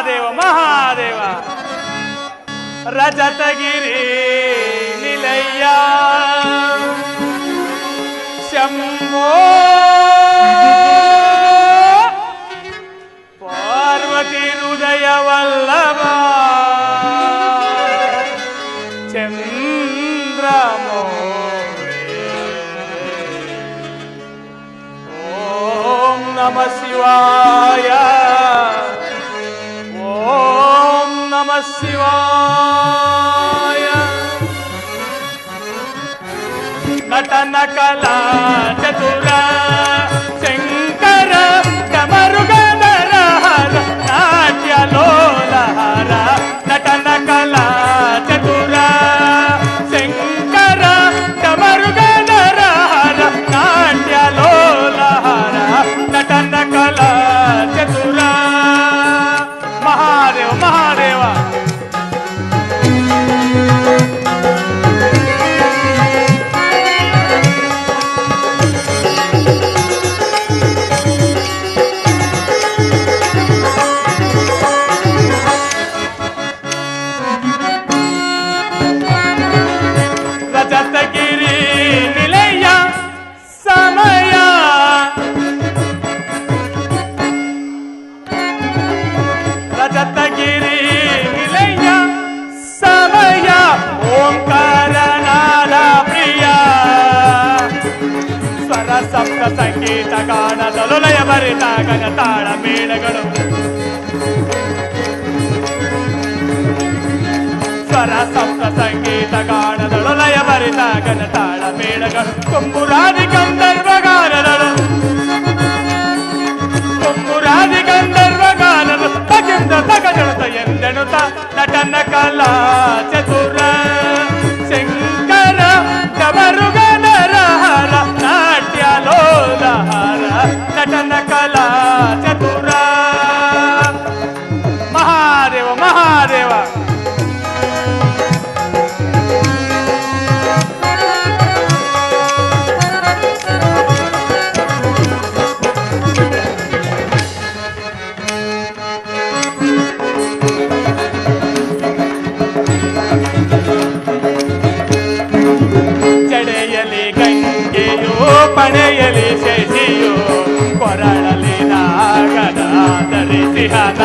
ಮಹಾದೇವ ಮಹಾದೇವ ರಜತಗಿರಿ ನಿಲಯ ಶಂಭೋ ಪಾರ್ವತಿ ಹೃದಯ ವಲ್ಲಭ ಚಂದ್ರಮೋ ಓಂ ನಮಃ ಶಿವಾಯ ಓಂ ನಮಃ ಶಿವಾಯ ನಟನ ಕಲಾ ಚತುರ ಶಂಕರ ಡಮರುಗದರ ಹರ ನಾಟ್ಯ ಲೋಲಹರ ನಟನ ಕಲಾ ಚತುರ ಶಂಕರ ಡಮರುಗದರ ಹರ ನಾಟ್ಯ ಲೋಲಹರ ನಟನ ಕಲಾ ಚತುರ ಮಹಾದೇವ ಮಹಾದೇವ ರಜತಗಿರಿ ನಿಲಯ ಸಮಯ ರಜತಗಿರಿ ನಿಲಯ ಸಮಯ ಓಂಕಾರನಾದ ಪ್ರಿಯ ಸ್ವರ ಸಪ್ತ ಸಂಗೀತ ಗಾನದಲು ಲಯ ಬರಿತ ಗಣ ತಾಳ ಮೇಳಗಳು ಸ್ವರ ಸಪ್ತ ಸಂಗೀತ ಗಾನದಳು ಲಯ ಬರಿತ ಗಣ ತಾಳ ಮೇಳಗಳು ಕೊಂಬುರಾದಿ ಗಂಧರ್ವ ಗಾನದಳು ಕೊಂಬುರಾದಿ ಗಂಧರ್ವ ಗಾನದ ತಗೆಂದ ತಗಜಳತ ಎಂದೆನುತ ನಟನ ಕಲಾ ಚತುರ ಶಂಕರ ಡಮರುಗದರ ಹರ ನಾಟ್ಯ ಲೋಲಹರ ನಟನ ಕಲಾ ಚತುರ ಮಹಾದೇವ ಮಹಾದೇವ ಜಡೆಯಲಿ ಗಂಗೆಯೋ ಪಣೆಯಲಿ ಶಶಿಯೋ ಕೊರಳಲಿ ನಾಗದ ಧರಿಸಿ ಹದ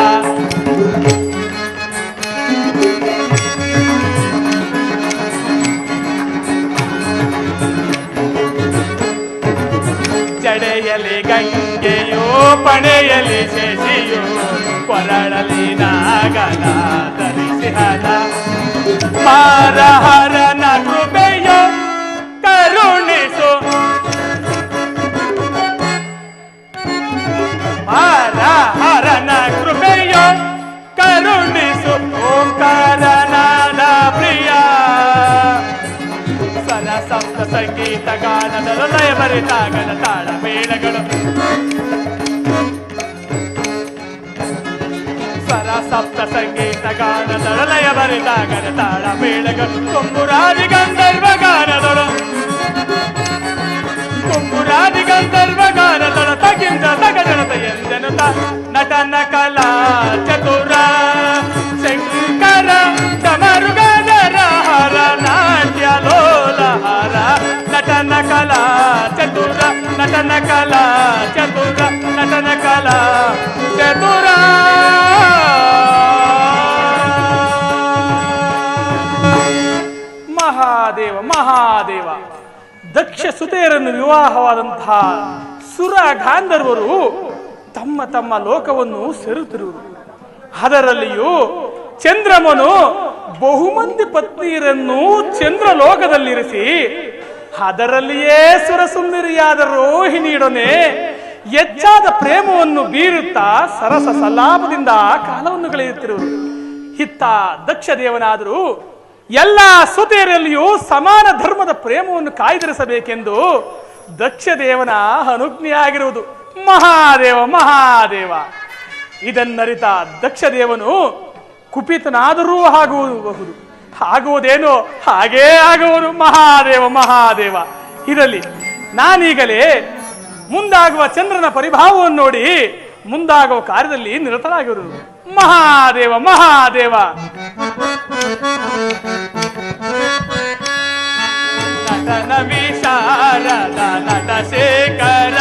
ಜಡೆಯಲಿ ಗಂಗೆಯೋ ಪಣೆಯಲಿ ಶಶಿಯೋ ಕೊರಳಲಿ ನಾಗದ ಧರಿಸಿ ಹದ ಮಾರ ಹರನ ಕೃಪೆಯ ಕರುಣಿಸು ಮಾರ ಹರನ ಕೃಪೆಯ ಕರುಣಿಸು ಓಂಕಾರನಾದ ಪ್ರಿಯ ಸ್ವರ ಸಪ್ತ ಸಂಗೀತ ಗಾನದಲು ಲಯ ಬರಿತ ಗಣ ತಾಳ ಮೇಳಗಳು ಸ್ವರ ಸಪ್ತ ಸಂಗೀತ ಗಾನದಳು ಲಯ ಬರಿತ ಗಣ ತಾಳ ಮೇಳಗಳು ಕೊಂಬುರಾದಿ ಗಂಧರ್ವ ಗಾನದಳು ಕೊಂಬುರಾದಿ ಗಂಧರ್ವ ಗಾನದಳು ತಗಿಂದ ತಗಜಳತ ಎಂದೆನುತ ನಟನ ಕಲಾ ಚತುರ ಶಂಕರ ಡಮರುಗದರ ಹರ ನಾಟ್ಯ ಲೋಲಹರ ನಟನ ಕಲಾ ಚತುರ ನಟನ ಕಲಾ ಚತುರ ನಟನ ಕಲಾ ಚತುರ ಮಹಾದೇವ ಮಹಾದೇವ ದಕ್ಷ ಸುತೆಯರನ್ನು ವಿವಾಹವಾದಂತಹ ಸುರ ಗಾಂಧರ್ವರು ತಮ್ಮ ತಮ್ಮ ಲೋಕವನ್ನು ಸೇರುತ್ತಿರುವರು. ಅದರಲ್ಲಿಯೂ ಚಂದ್ರಮನು ಬಹುಮಂದಿ ಪತ್ನಿಯರನ್ನು ಚಂದ್ರ ಲೋಕದಲ್ಲಿರಿಸಿ ಅದರಲ್ಲಿಯೇ ಸುರಸುಂದರಿಯಾದ ರೋಹಿಣಿಯೊಡನೆ ಹೆಚ್ಚಾದ ಪ್ರೇಮವನ್ನು ಬೀರುತ್ತಾ ಸರಸ ಸಲಾಪದಿಂದ ಕಾಲವನ್ನು ಕಳೆಯುತ್ತಿರುವರು. ಇತ್ತ ದಕ್ಷ ದೇವನಾದರೂ ಎಲ್ಲ ಸುತೆಯರಲ್ಲಿಯೂ ಸಮಾನ ಧರ್ಮದ ಪ್ರೇಮವನ್ನು ಕಾಯ್ದಿರಿಸಬೇಕೆಂದು ದಕ್ಷ ದೇವನ ಅನುಜ್ಞೆಯಾಗಿರುವುದು. ಮಹಾದೇವ ಮಹಾದೇವ ಇದನ್ನರಿತ ದಕ್ಷ ದೇವನು ಕುಪಿತನಾದರೂ ಆಗುವುದು, ಆಗುವುದೇನೋ ಹಾಗೇ ಆಗುವುದು. ಮಹಾದೇವ ಮಹಾದೇವ ಇರಲಿ, ನಾನೀಗಲೇ ಮುಂದಾಗುವ ಚಂದ್ರನ ಪರಿಭಾವವನ್ನು ನೋಡಿ ಮುಂದಾಗುವ ಕಾರ್ಯದಲ್ಲಿ ನಿರತರಾಗಿರುವುದು. ಮಹಾದೇವ ಮಹಾದೇವ. ನಟನ ವಿಶಾರದ ನಟ ಶೇಖರ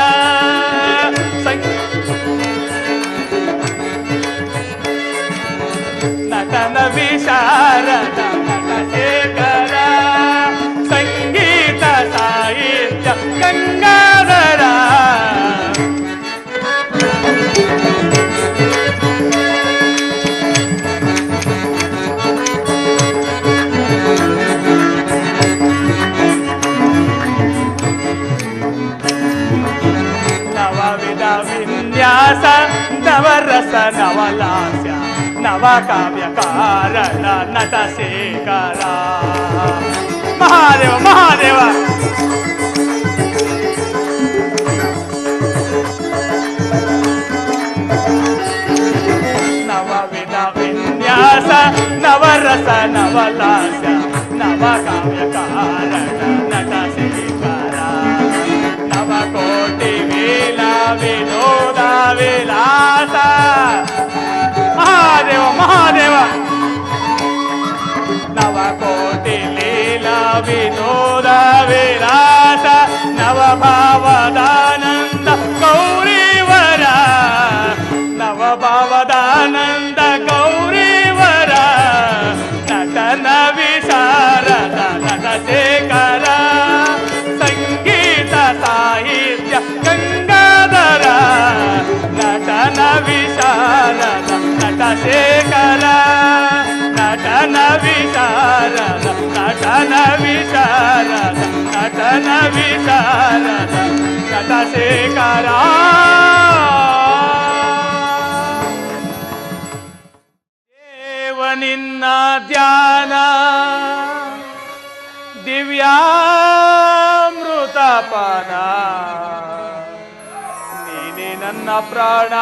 ನಟನ ವಿಶಾರದ ನಟ ಶೇಖರ ಸಂಗೀತ ಸಾಹಿತ್ಯ ಗಂಗಾಧರ ನವವಿಧ ವಿನ್ಯಾಸ ನವರಸ ನವಲಾಸ್ಯ ನವಕಾವ್ಯ ಕಾರಣ ನಟ ಶೇಖರ. ಮಹಾದೇವ ಮಹಾದೇವ. ನವವಿಧ ವಿನ್ಯಾಸ ನವರಸ ನವಲಾಸ್ಯ ನವಕಾವ್ಯ ಕಾರಣ ನಟ ಶೇಖರ. ನವಕೋಟಿ ವೇಲ ವಿನೋದ ವಿಲಾಸ. ಮಹಾದೇವ ಮಹಾದೇವ. ನವಕೋಟಿ ಲೀಲಾ ವಿನೋದ ವಿಲಾಸ ನವಭಾವದಾನಂದ ಗೌರಿವರ. ನವಭಾವದಾನಂದ ಗೌರಿವರ ನಟನ ವಿಶಾರದ ನಟ ಶೇಖರ ಸಂಗೀತ ಸಾಹಿತ್ಯ ಗಂಗಾಧರ ನಟನ ವಿಶಾರದ ನಟ ಶೇಖರ ನಟನ ವಿಶಾರದ ನಟನ ವಿಶಾರದ ನಟನ ವಿಶಾರದ ನಟ ಶೇಖರ. ದೇವ ನಿನ್ನ ಧ್ಯಾನ ದಿವ್ಯಾಮೃತಪಾನ ನೀನೇ ನನ್ನ ಪ್ರಾಣ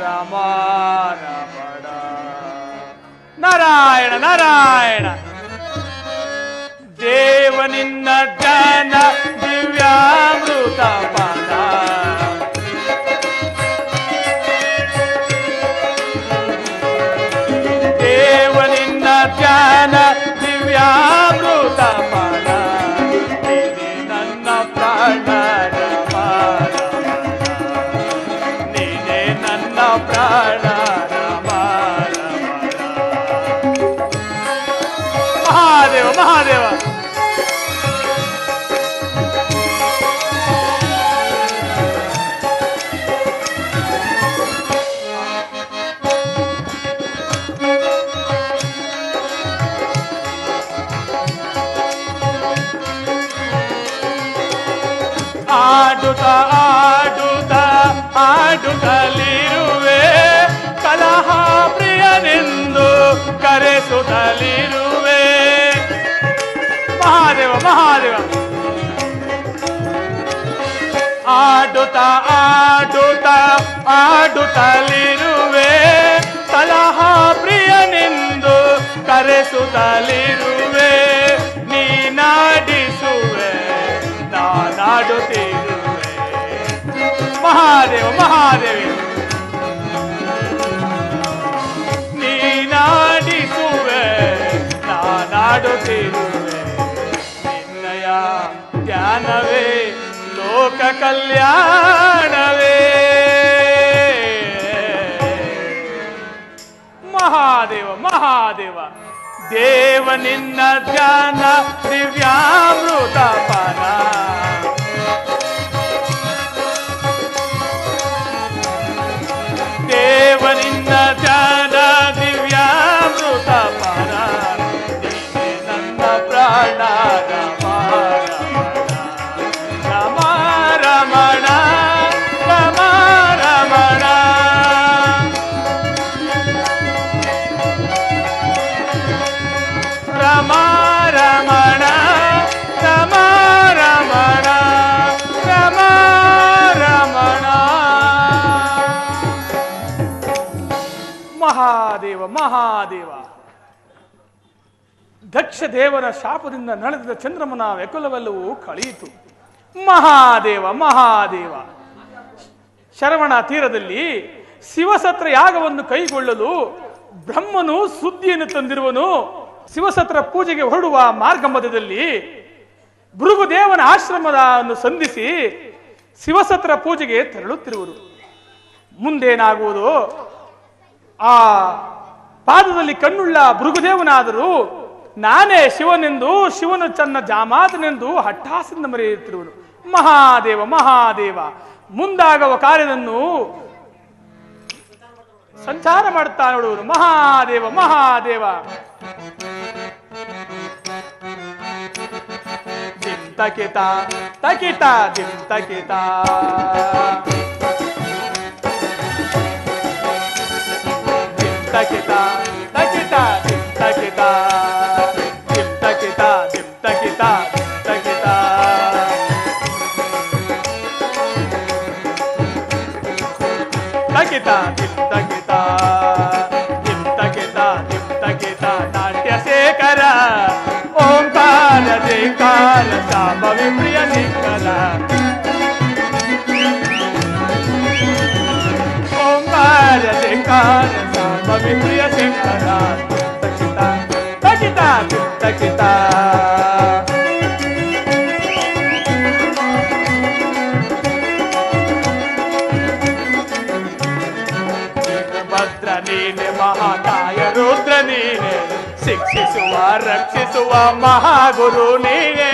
ರಮಾರಮಣ. ನಾರಾಯಣ ನಾರಾಯಣ. ದೇವ ನಿನ್ನ ಧ್ಯಾನ ದಿವ್ಯಾಮೃತಪಾನ ದೇವ ನಿನ್ನ ಧ್ಯಾನ ದಿವ್ಯಾಮೃತಪಾನ ನೀನೇ ನನ್ನ ಪ್ರಾಣ ನೀನೇ ನನ್ನ ಪ್ರಾಣ ಮಹಾದೇವ ಮಹಾದೇವ. ಆಡುತ್ತ ಆಡುತ್ತ ಆಡುತ್ತಲಿರುವೆ ಕಲಹ ಪ್ರಿಯನೆಂದು ಕರೆಸುತ್ತಲಿರುವೆ. ಮಹಾದೇವ ಮಹಾದೇವ. ಆಡುತ್ತ ಆಡುತ್ತ ಆಡುತ್ತಲಿರುವೆ ಕಲಹ ಪ್ರಿಯನೆಂದು ಕರೆಸುತ್ತಲಿರುವೆ. ನೀನಾಡಿಸುವೆ ನಾನಾಡುತ್ತಿರುವೆ. ಮಹಾದೇವ ಮಹಾದೇವಿ. ನೀನಾಡಿಸುವೆ ನಾನಾಡುತ್ತಿರುವೆ. ನಿನ್ನಯ ಧ್ಯಾನವೇ ಲೋಕ ಕಲ್ಯಾಣವೇ. ಮಹಾದೇವ ಮಹಾದೇವ. ದೇವ ನಿನ್ನ ಧ್ಯಾನ ದಿವ್ಯಾಮೃತಪಾನ ದೇವ ನಿನ್ನ ಧ್ಯಾನ ದಿವ್ಯಾಮೃತಪಾನ ನೀನೇ ನನ್ನ ಪ್ರಾಣ ರಮ ರಮಣ ರಮ ರಮಣ. ರಮ ರಮಣ ರಮ ರಮಣ ರಮ ರಮಣ. ಮಹಾದೇವ ಮಹಾದೇವ. ದಕ್ಷ ದೇವರ ಶಾಪದಿಂದ ನಡೆದ ಚಂದ್ರಮನ ವ್ಯಕುಲವೆಲ್ಲವೂ ಕಳೆಯಿತು. ಮಹಾದೇವ ಮಹಾದೇವ. ಶರವಣ ತೀರದಲ್ಲಿ ಶಿವಸತ್ರ ಯಾಗವನ್ನು ಕೈಗೊಳ್ಳಲು ಬ್ರಹ್ಮನು ಸುದ್ದಿಯನ್ನು ತಂದಿರುವನು. ಶಿವಸತ್ರ ಪೂಜೆಗೆ ಹೊರಡುವ ಮಾರ್ಗ ಮಧ್ಯದಲ್ಲಿ ಭೃಗುದೇವನ ಆಶ್ರಮವನ್ನು ಸಂಧಿಸಿ ಶಿವಸತ್ರ ಪೂಜೆಗೆ ತೆರಳುತ್ತಿರುವರು. ಮುಂದೇನಾಗುವುದು? ಆ ಪಾದದಲ್ಲಿ ಕಣ್ಣುಳ್ಳ ಭೃಗುದೇವನಾದರೂ ನಾನೇ ಶಿವನೆಂದು, ಶಿವನು ತನ್ನ ಜಾಮಾತನೆಂದು ಹಠಾಸದಿಂದ ಮರೆಯುತ್ತಿರುವನು. ಮಹಾದೇವ ಮಹಾದೇವ ಮುಂದಾಗುವ ಕಾರ್ಯವನ್ನು ಸಂಚಾರ ಮಾಡುತ್ತಾ ನೋಡುವುದು. ಮಹಾದೇವ ಮಹಾದೇವ ದಿಂ ತಕಿತ ತಕಿತ ದಿಂ ತಕಿತ ದಿಂ ತಕಿತ ತಕಿತ ದಿಂ ತಕಿತ ದಿಂ ತಕಿತ ದಿಂ ತಕಿತ ತಕಿತ ತಕಿತ ದಿಂ ತಕಿತ ದಿಂ ತಕಿತ ದಿಂ ತಕಿತ ನಾಟ್ಯಶೇಖರ ಓಂಕಾರ ಜೈಕಾರ ಸಾಂಬವಿ ಪ್ರಿಯ ಶಂಕರ ಓಂಕಾರ ಜೈಕಾರ ಸಾಂಬವಿ ಪ್ರಿಯ ಶಂಕರ ತಕಿತ ತಕಿತ ದಿಂ ತಕಿತ ಭದ್ರ ನೀನೆ ಮಹಾಕಾಯ ರುದ್ರ ನೀನೆ ಶಿಕ್ಷಿಸುವ ರಕ್ಷಿಸುವ ಮಹಾಗುರು ನೀನೆ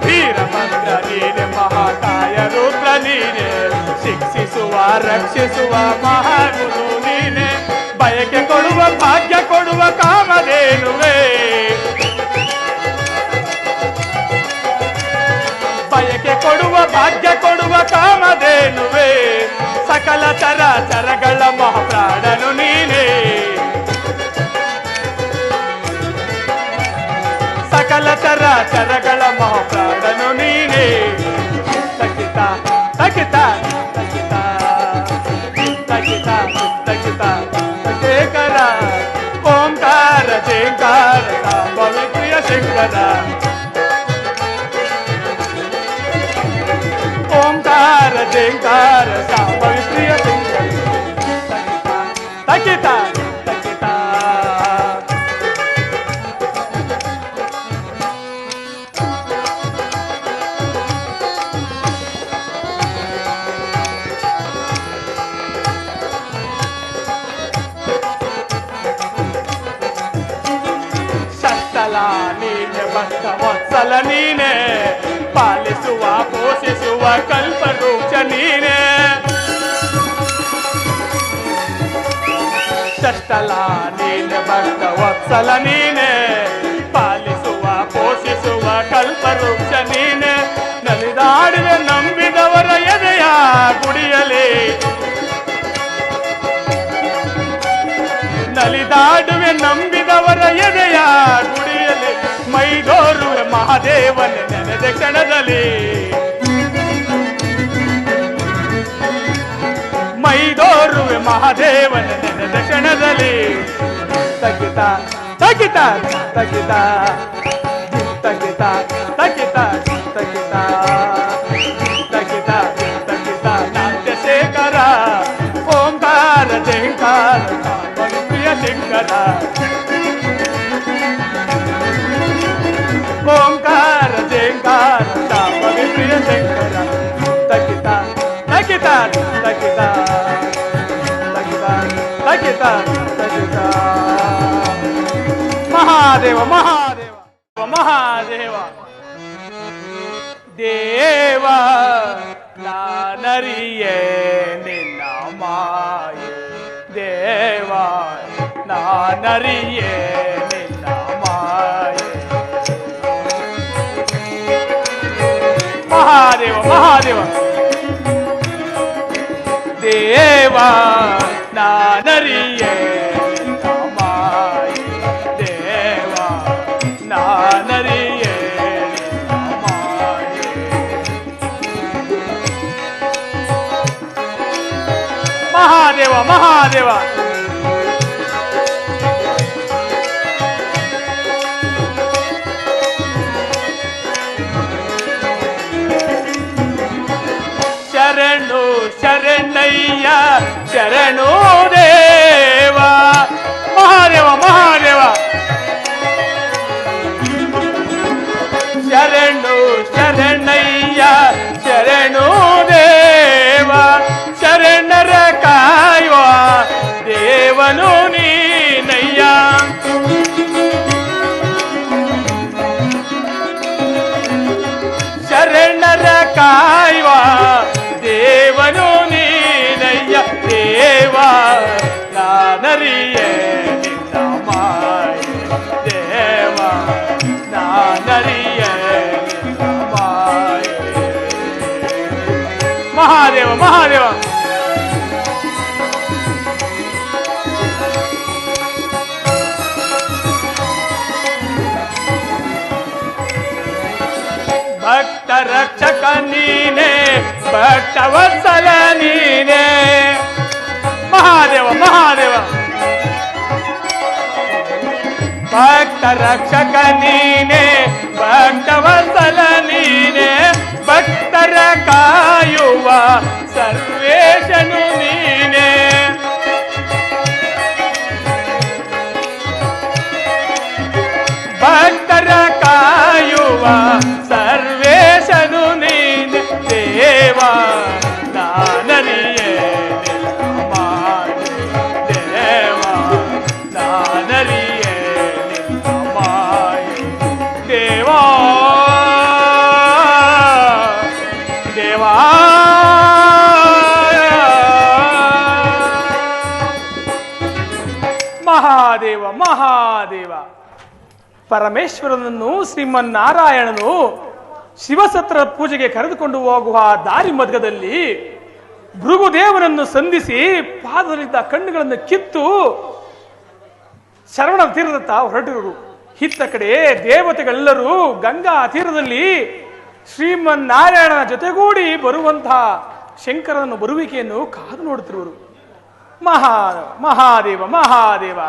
ವೀರಭದ್ರ ನೀನೆ ಮಹಾಕಾಯ ರುದ್ರ ನೀನೆ ಶಿಕ್ಷಿಸುವ ರಕ್ಷಿಸುವ ಮಹಾಗುರು ನೀನೆ ಬಯಕೆ ಕೊಡುವ ಭಾಗ್ಯ ಕೊಡುವ ಕಾಮಧೇನುವೆ ಬಯಕೆ ಕೊಡುವ ಭಾಗ್ಯ ಕೊಡುವ ಕಾಮಧೇನುವೆ ಸಕಲ ಚರಗಳ ಮಹಾಪ್ರಾಣನು ನೀನೆ ಸಕಲ ಚರಗಳ ಮಹಾಪ್ರಾಣನು ನೀನೆ ತಕಿತ ತಕಿತ ತಕಿತ ತಕಿತ ತಕಿತ ಶೇಖರ ಓಂಕಾರ ಜೇಂಕಾರ ಸಾಂಬವಿ ಪ್ರಿಯ ಶಂಕರ ಓಂಕಾರ ಜೇಂಕಾರ ಸಾಂಬವಿ ಪ್ರಿಯ ಶಂಕರ ತಕಿತ ತಕಿತ ಷಷ್ಟಲ ನೀನೆ ಭಕ್ತ ವತ್ಸಲ ನೀನೆ ಪಾಲಿಸುವ ಪೋಷಿಸುವ ಕಲ್ಪವೃಕ್ಷ ನೀನೆ ಷಷ್ಟಲ ನೀನೆ ಭಕ್ತ ವತ್ಸಲ ನೀನೆ ಪಾಲಿಸುವ ಪೋಷಿಸುವ ಕಲ್ಪವೃಕ್ಷ ನೀನೆ ನಲಿದಾಡುವೆ ನಂಬಿದವರ ಎದೆಯ ಗುಡಿಯಲಿ ನಲಿದಾಡುವೆ ನಂಬಿದವರ ಎದೆಯ ಗುಡಿಯಲಿ ಮೈದೋರುವೆ ಮಹಾದೇವನ ನೆನೆದ ಕ್ಷಣದಲ್ಲಿ ಮೈದೋರುವೆ ಮಹಾದೇವನ ನೆನೆದ ಕ್ಷಣದಲ್ಲಿ ತಕಿತ ತಕಿತ ತಕಿತ ತಕಿತ ತಕಿತ ತಕಿತ ತಕಿತ ತಕಿತ ನಾಟ್ಯಶೇಖರ ಓಂಕಾರ ಜೈಂಕಾರ ಸಾಂಬವಿ ಪ್ರಿಯ ಶಂಕರ ಓಂಕಾರ ಜೇಂಕಾರ ಸಾಂಬವಿ ಪ್ರಿಯ ಶಂಕರ ತಕಿತ ತಕಿತ ತಕಿತ ತಕಿತ ತಕಿತ ತಕಿತ ಮಹಾದೇವ ಮಹಾದೇವ ಮಹಾದೇವ ದೇವ ನಾನರಿಯೇ ನಿನ್ನ ಮಾಯೆ ದೇವ ನಾನರಿಯೇ ನಿನ್ನ ಮಾಯೆ ಮಹಾದೇವ ಮಹಾದೇವ ದೇವ ನಾನರಿಯೇ ನಿನ್ನ ಮಾಯೆ ದೇವ ನಾನರಿಯೇ ನಿನ್ನ ಮಾಯೆ ಮಹಾದೇವ ಮಹಾದೇವ ಶರಣು ದೇವ ಮಹಾದೇವ ಮಹಾದೇವ ಶರಣು ಶರಣಯ್ಯ ಶರಣು ದೇವ ಶರಣರ ಕಾಯುವ ದೇವನು ನೀನಯ್ಯ ಶರಣರ ಕಾಯುವ ದೇವನು ನೀನಯ್ಯ ದೇವ ನಾನರಿಯೇ ನಿನ್ನ ಮಾಯೆ ದೇವ ನಾನರಿಯೇ ನಿನ್ನ ಮಾಯೆ ಮಹಾದೇವ ಮಹಾದೇವ ಭಕ್ತ ರಕ್ಷಕ ನೀನೆ ಭಕ್ತವತ್ಸಲ ನೀನೆ ಮಹಾದೇವ ಮಹಾದೇವ ಭಕ್ತ ರಕ್ಷಕ ನೀನೆ ಭಕ್ತವತ್ಸಲ ನೀನೆ ಭಕ್ತರ ಕಾಯುವ ಸರ್ವೇಶನು ನೀನೆ ಭಕ್ತರ ಕಾಯುವ ಸರ್ವೇಶನು ನೀನೆ ದೇವ ನಾನರಿಯೇ ನಿನ್ನ ಮಾಯೆ ದೇವ ನಾನರಿಯೇ ನಿನ್ನ ಮಾಯೆ ದೇವಾ ದೇವಾ ಮಹಾದೇವ ಮಹಾದೇವ ಪರಮೇಶ್ವರನನ್ನು ಶ್ರೀಮನ್ನಾರಾಯಣನು ಶಿವಸತ್ರ ಪೂಜೆಗೆ ಕರೆದುಕೊಂಡು ಹೋಗುವ ದಾರಿ ಮಧ್ಯದಲ್ಲಿ ಭೃಗುದೇವನನ್ನು ಸಂಧಿಸಿ ಪಾದದಲ್ಲಿದ್ದ ಕಣ್ಣುಗಳನ್ನು ಕಿತ್ತು ಶರವಣ ತೀರದತ್ತ ಹೊರಟಿರುವರು. ಇತ್ತ ಕಡೆ ದೇವತೆಗಳೆಲ್ಲರೂ ಗಂಗಾ ತೀರದಲ್ಲಿ ಶ್ರೀಮನ್ನಾರಾಯಣನ ಜೊತೆಗೂಡಿ ಬರುವಂತಹ ಶಂಕರನ ಬರುವಿಕೆಯನ್ನು ಕಾದು ನೋಡುತ್ತಿರುವರು. ಮಹಾದೇವ ಮಹಾದೇವ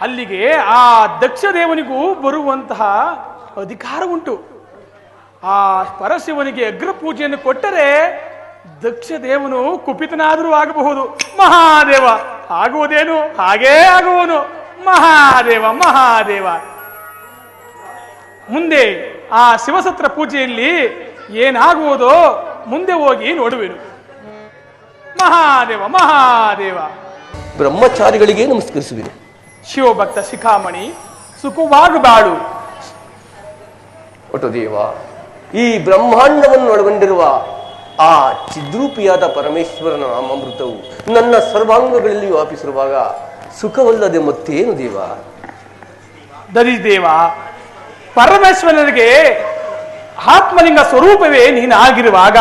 ಅಲ್ಲಿಗೆ ಆ ದಕ್ಷ ದೇವನಿಗೂ ಬರುವಂತಹ ಅಧಿಕಾರ ಉಂಟು. ಆ ಪರಶಿವನಿಗೆ ಅಗ್ರ ಪೂಜೆಯನ್ನು ಕೊಟ್ಟರೆ ದಕ್ಷ ದೇವನು ಕುಪಿತನಾದರೂ ಆಗಬಹುದು. ಮಹಾದೇವ ಆಗುವುದೇನು ಹಾಗೇ ಆಗುವನು. ಮಹಾದೇವ ಮಹಾದೇವ ಮುಂದೆ ಆ ಶಿವಸತ್ರ ಪೂಜೆಯಲ್ಲಿ ಏನಾಗುವುದೋ ಮುಂದೆ ಹೋಗಿ ನೋಡುವೆನು. ಮಹಾದೇವ ಮಹಾದೇವ ಬ್ರಹ್ಮಚಾರಿಗಳಿಗೆ ನಮಸ್ಕರಿಸುವೆನು. ಶಿವಭಕ್ತ ಶಿಖಾಮಣಿ ಸುಖವಾಗಿ ಬಾಳು. ಒಟ್ಟು ದೇವ, ಈ ಬ್ರಹ್ಮಾಂಡವನ್ನು ಒಳಗೊಂಡಿರುವ ಆ ಚಿದ್ರೂಪಿಯಾದ ಪರಮೇಶ್ವರನ ನಾಮಾಮೃತವು ನನ್ನ ಸರ್ವಾಂಗಗಳಲ್ಲಿ ವ್ಯಾಪಿಸಿರುವಾಗ ಸುಖವಲ್ಲದೆ ಮತ್ತೇನು ದೇವ? ದರಿದೇವ, ಪರಮೇಶ್ವರನಿಗೆ ಆತ್ಮಲಿಂಗ ಸ್ವರೂಪವೇ ನೀನಾಗಿರುವಾಗ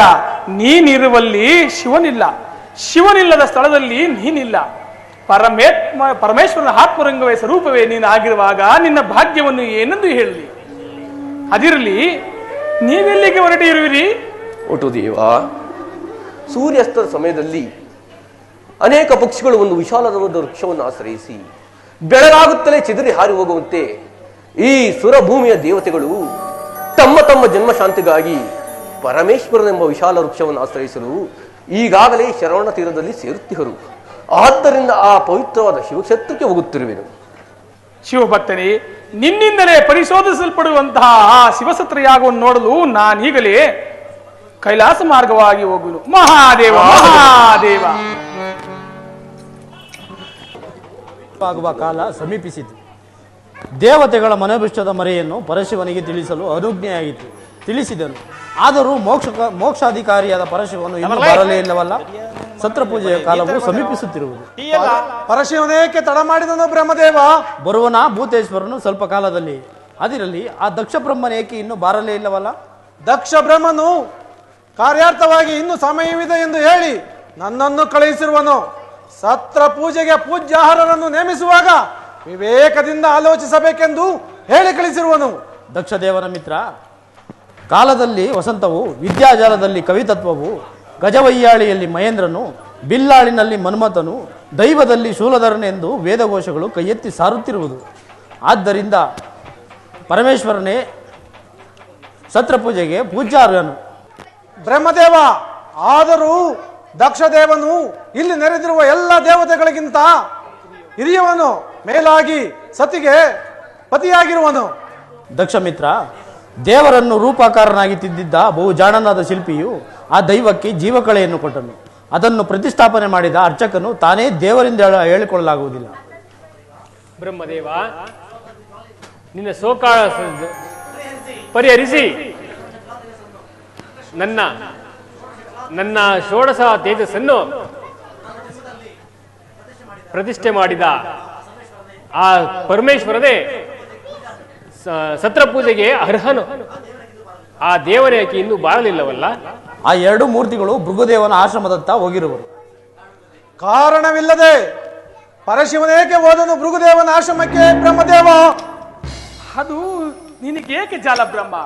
ನೀನಿರುವಲ್ಲಿ ಶಿವನಿಲ್ಲ, ಶಿವನಿಲ್ಲದ ಸ್ಥಳದಲ್ಲಿ ನೀನಿಲ್ಲ. ಪರಮೇಶ್ವರನ ಆತ್ಮರಂಗವೇ ಸ್ವರೂಪವೇ ನೀನಾಗಿರುವಾಗ ನಿನ್ನ ಭಾಗ್ಯವನ್ನು ಏನೆಂದು ಹೇಳಲಿ? ಅದಿರಲಿ, ನೀವೆಲ್ಲಿಗೆ ಹೊರಟಿರುವಿರಿ? ಒಟ್ಟು ದೇವ, ಸೂರ್ಯಾಸ್ತದ ಸಮಯದಲ್ಲಿ ಅನೇಕ ಪಕ್ಷಿಗಳು ಒಂದು ವಿಶಾಲವಾದ ವೃಕ್ಷವನ್ನು ಆಶ್ರಯಿಸಿ ಬೆಳಗಾಗುತ್ತಲೇ ಚಿದರಿ ಹಾರಿ ಹೋಗುವಂತೆ ಈ ಸುರಭೂಮಿಯ ದೇವತೆಗಳು ತಮ್ಮ ತಮ್ಮ ಜನ್ಮಶಾಂತಿಗಾಗಿ ಪರಮೇಶ್ವರನೆಂಬ ವಿಶಾಲ ವೃಕ್ಷವನ್ನು ಆಶ್ರಯಿಸಲು ಈಗಾಗಲೇ ಶರವಣ ತೀರದಲ್ಲಿ ಸೇರುತ್ತಿಹರು. ಆದ್ದರಿಂದ ಆ ಪವಿತ್ರವಾದ ಶಿವಕ್ಷೇತ್ರಕ್ಕೆ ಹೋಗುತ್ತಿರುವೆನು. ಶಿವಭಕ್ತನೇ, ನಿನ್ನಿಂದಲೇ ಪರಿಶೋಧಿಸಲ್ಪಡುವಂತಹ ಆ ಶಿವಸತ್ರ ಯಾಗವನ್ನು ನೋಡಲು ನಾನೀಗಲೇ ಕೈಲಾಸ ಮಾರ್ಗವಾಗಿ ಹೋಗುವೆನು. ಮಹಾದೇವ ಮಹಾದೇವ ಆಗುವ ಕಾಲ ಸಮೀಪಿಸಿತು. ದೇವತೆಗಳ ಮನೋಭಿಷ್ಟದ ಮರೆಯನ್ನು ಪರಶಿವನಿಗೆ ತಿಳಿಸಲು ಅನುಜ್ಞೆಯಾಯಿತು. ತಿಳಿಸಿದನು. ಆದರೂ ಮೋಕ್ಷಾಧಿಕಾರಿಯಾದ ಪರಶಿವನು ಇನ್ನೂ ಬರಲೇ ಇಲ್ಲವಲ್ಲ. ಸತ್ರಪೂಜೆಯ ಕಾಲವು ಸಮೀಪಿಸುತ್ತಿರುವುದು. ಪರಶಿವನೇಕೆ ತಡ ಮಾಡಿದನು ಬ್ರಹ್ಮದೇವ? ಬರುವನ ಭೂತೇಶ್ವರನು ಸ್ವಲ್ಪ ಕಾಲದಲ್ಲಿ. ಅದಿರಲಿ, ಆ ದಕ್ಷ ಬ್ರಹ್ಮನೇಕೆ ಇನ್ನೂ ಬರಲೇ ಇಲ್ಲವಲ್ಲ? ದಕ್ಷ ಬ್ರಹ್ಮನು ಕಾರ್ಯಾರ್ಥವಾಗಿ ಇನ್ನು ಸಮಯವಿದೆ ಎಂದು ಹೇಳಿ ನನ್ನನ್ನು ಕಳುಹಿಸಿರುವನು. ಸತ್ರ ಪೂಜೆಗೆ ಪೂಜ್ಯಾಹಾರರನ್ನು ನೇಮಿಸುವಾಗ ವಿವೇಕದಿಂದ ಆಲೋಚಿಸಬೇಕೆಂದು ಹೇಳಿ ಕಳಿಸಿರುವನು. ದಕ್ಷ ದೇವನ ಮಿತ್ರ, ಕಾಲದಲ್ಲಿ ವಸಂತವು, ವಿದ್ಯಾಜಾಲದಲ್ಲಿ ಕವಿತತ್ವವು, ಗಜವಯ್ಯಾಳಿಯಲ್ಲಿ ಮಹೇಂದ್ರನು, ಬಿಲ್ಲಾಳಿನಲ್ಲಿ ಮನ್ಮಥನು, ದೈವದಲ್ಲಿ ಶೂಲಧರನೆಂದು ವೇದಘೋಷಗಳು ಕೈ ಎತ್ತಿ ಸಾರುತ್ತಿರುವುದು. ಆದ್ದರಿಂದ ಪರಮೇಶ್ವರನೇ ಸತ್ರಪೂಜೆಗೆ ಪೂಜ್ಯಾರ್ಹನು. ಬ್ರಹ್ಮದೇವ, ಆದರೂ ದಕ್ಷದೇವನು ಇಲ್ಲಿ ನೆರೆದಿರುವ ಎಲ್ಲ ದೇವತೆಗಳಿಗಿಂತ ಹಿರಿಯವನು, ಮೇಲಾಗಿ ಸತಿಗೆ ಪತಿಯಾಗಿರುವನು. ದಕ್ಷಮಿತ್ರ, ದೇವರನ್ನು ರೂಪಾಕಾರನಾಗಿ ತಿದ್ದಿದ್ದ ಬಹು ಜಾಣನಾದ ಶಿಲ್ಪಿಯು ಆ ದೈವಕ್ಕೆ ಜೀವಕಳೆಯನ್ನು ಕೊಟ್ಟನು. ಅದನ್ನು ಪ್ರತಿಷ್ಠಾಪನೆ ಮಾಡಿದ ಅರ್ಚಕನು ತಾನೇ ದೇವರಿಂದ ಹೇಳಿಕೊಳ್ಳಲಾಗುವುದಿಲ್ಲ. ಬ್ರಹ್ಮದೇವ, ನಿನ್ನ ಸೋಕಾಳ ಪರಿಹರಿಸಿ ನನ್ನ ಷೋಡಶ ತೇಜಸ್ಸನ್ನು ಪ್ರತಿಷ್ಠೆ ಮಾಡಿದ ಆ ಪರಮೇಶ್ವರನೇ ಸತ್ರ ಪೂಜೆಗೆ ಅರ್ಹನು. ಆ ದೇವರ ಯಾಕೆ ಇನ್ನೂ ಬಾಳಲಿಲ್ಲವಲ್ಲ? ಆ ಎರಡು ಮೂರ್ತಿಗಳು ಭೃಗುದೇವನ ಆಶ್ರಮದತ್ತ ಹೋಗಿರುವರು. ಕಾರಣವಿಲ್ಲದೆ ಪರಶಿವನೇಕೆ ಹೋದನು ಭೃಗುದೇವನ ಆಶ್ರಮಕ್ಕೆ ಬ್ರಹ್ಮದೇವ? ಅದು ನಿನಗೇಕೆ ಜಾಲ ಬ್ರಹ್ಮ?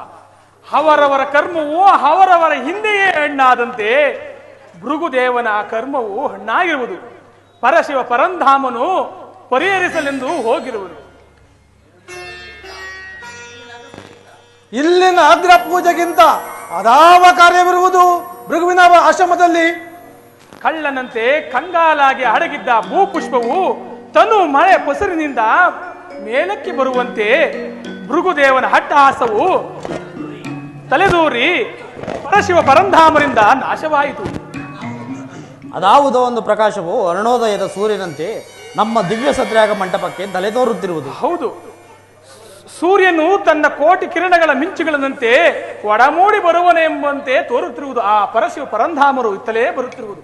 ಅವರವರ ಕರ್ಮವು ಅವರವರ ಹಿಂದೆಯೇ ಹಣ್ಣಾದಂತೆ ಭೃಗುದೇವನ ಕರ್ಮವು ಹಣ್ಣಾಗಿರುವುದು. ಪರಶಿವ ಪರಂಧಾಮನು ಪರಿಹರಿಸಲೆಂದು ಹೋಗಿರುವುದು. ಇಲ್ಲಿನ ಅಗ್ರ ಪೂಜೆಗಿಂತ ಅದಾವ ಕಾರ್ಯವಿರುವುದು ಭೃಗುವಿನ ಆಶ್ರಮದಲ್ಲಿ? ಕಳ್ಳನಂತೆ ಕಂಗಾಲಾಗಿ ಅಡಗಿದ್ದ ಭೂಪುಷ್ಪವು ತನು ಮಳೆ ಪಸರಿನಿಂದ ಮೇಲಕ್ಕೆ ಬರುವಂತೆ ಭೃಗುದೇವನ ಹಟ್ಟಹಾಸವು ತಲೆದೂರಿ ಪರಶಿವ ಪರಂಧಾಮರಿಂದ ನಾಶವಾಯಿತು. ಅದಾವುದೋ ಒಂದು ಪ್ರಕಾಶವು ಅರುಣೋದಯದ ಸೂರ್ಯನಂತೆ ನಮ್ಮ ದಿವ್ಯ ಸತ್ಯಾಗ ಮಂಟಪಕ್ಕೆ ತಲೆದೋರುತ್ತಿರುವುದು. ಹೌದು, ಸೂರ್ಯನು ತನ್ನ ಕೋಟಿ ಕಿರಣಗಳ ಮಿಂಚುಗಳಂತೆ ಒಡಮೂಡಿ ಬರುವನೆಂಬಂತೆ ತೋರುತ್ತಿರುವುದು. ಆ ಪರಶಿವ ಪರಂಧಾಮರು ಇತ್ತಲೇ ಬರುತ್ತಿರುವುದು.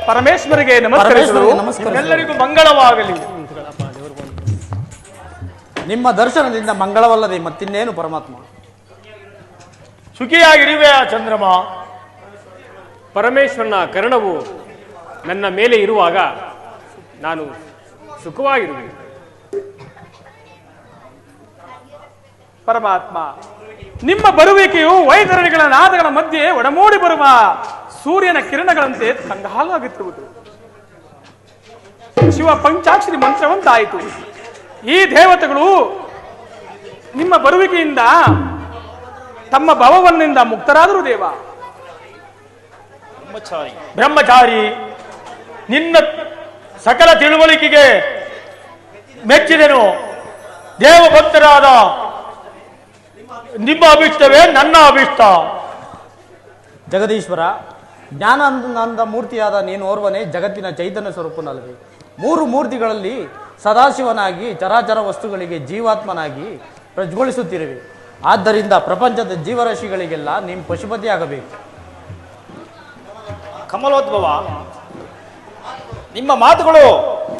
ಪರಮೇಶ್ವರಿಗೆ ನಮಸ್ಕಾರ. ಎಲ್ಲರಿಗೂ ಮಂಗಳವಾಗಲಿ. ನಿಮ್ಮ ದರ್ಶನದಿಂದ ಮಂಗಳವಲ್ಲದೆ ಮತ್ತಿನ್ನೇನು ಪರಮಾತ್ಮ? ಸುಖಿಯಾಗಿರುವೆ ಚಂದ್ರಮ. ಪರಮೇಶ್ವರನ ಕರ್ಣವು ನನ್ನ ಮೇಲೆ ಇರುವಾಗ ನಾನು ಸುಖವಾಗಿರುವೆ. ಪರಮಾತ್ಮ, ನಿಮ್ಮ ಬರುವಿಕೆಯು ವೈತರಣಿಗಳ ನಾದಗಳ ಮಧ್ಯೆ ಒಡಮೂಡಿ ಬರುವ ಸೂರ್ಯನ ಕಿರಣಗಳಂತೆ ಕಂಗಾಲಾಗುತ್ತಿರುವುದು. ಶಿವ ಪಂಚಾಕ್ಷರಿ ಮಂತ್ರವಂತಾಯಿತು. ಈ ದೇವತೆಗಳು ನಿಮ್ಮ ಬರುವಿಕೆಯಿಂದ ತಮ್ಮ ಭವವನ್ನಿಂದ ಮುಕ್ತರಾದರು. ದೇವ ಬ್ರಹ್ಮಚಾರಿ, ನಿನ್ನ ಸಕಲ ತಿಳುವಳಿಕೆಗೆ ಮೆಚ್ಚಿದೆನು. ದೇವಭಕ್ತರಾದ ನಿಮ್ಮ ಅಭಿಷ್ಟವೇ ನನ್ನ ಅಭಿಷ್ಟ. ಜಗದೀಶ್ವರ, ಜ್ಞಾನಾನಂದ ಮೂರ್ತಿಯಾದ ನೀನು ಓರ್ವನೇ ಜಗತ್ತಿನ ಚೈತನ್ಯ ಸ್ವರೂಪನಲ್ಲದೆ ಮೂರು ಮೂರ್ತಿಗಳಲ್ಲಿ ಸದಾಶಿವನಾಗಿ ಚರಾಚರ ವಸ್ತುಗಳಿಗೆ ಜೀವಾತ್ಮನಾಗಿ ಪ್ರಜ್ವಲಿಸುತ್ತಿರುವೆ. ಆದ್ದರಿಂದ ಪ್ರಪಂಚದ ಜೀವರಾಶಿಗಳಿಗೆಲ್ಲ ನೀನು ಪಶುಪತಿಯಾಗಬೇಕು. ಕಮಲೋದ್ಭವ, ನಿಮ್ಮ ಮಾತುಗಳು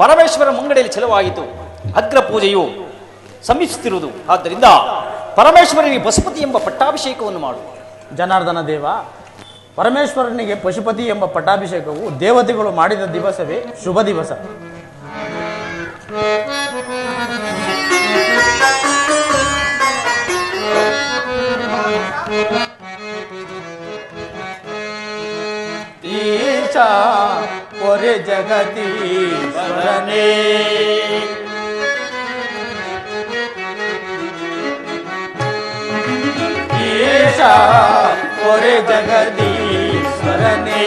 ಪರಮೇಶ್ವರ ಮುಂಗಡೆಯಲ್ಲಿ ಛಲವಾಯಿತು. ಅಗ್ರ ಪೂಜೆಯು ಸಮೀಪಿಸುತ್ತಿರುವುದು. ಆದ್ದರಿಂದ ಪರಮೇಶ್ವರನಿಗೆ ಪಶುಪತಿ ಎಂಬ ಪಟ್ಟಾಭಿಷೇಕವನ್ನು ಮಾಡು. ಜನಾರ್ದನ ದೇವ, ಪರಮೇಶ್ವರನಿಗೆ ಪಶುಪತಿ ಎಂಬ ಪಟ್ಟಾಭಿಷೇಕವು ದೇವತೆಗಳು ಮಾಡಿದ ದಿವಸವೇ ಶುಭ ದಿವಸ. ಈಶಾ ಒರೆ ಜಗದೀಶ್ವರನೇ, ಈಶಾ ಒರೆ ಜಗದೀಶ್ವರನೇ,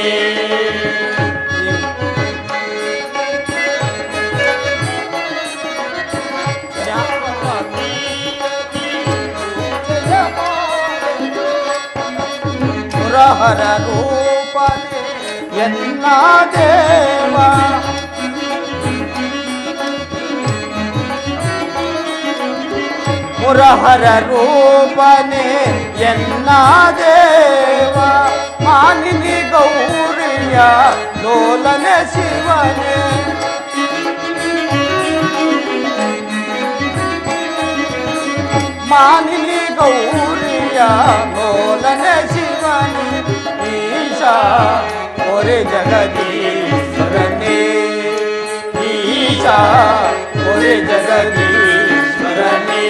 ಮುರಹರ ರೂಪನೇ ಎನ್ನ ದೇವ, ಮುರಹರ ರೂಪನೇ ಎನ್ನ ದೇವ, ಮಾನಿನಿ ಗೌರಿಯ ಲೋಲನೆ ಶಿವನೇ, ಮಾನಿನಿ ಗೌರಿಯ ಲೋಲನೆ ಶಿವನೇ, ಈಶಾ ಒರೆ ಜಗದೀಶ್ವರನೇ, ಈಶಾ ಒರೆ ಜಗದೀಶ್ವರನೇ.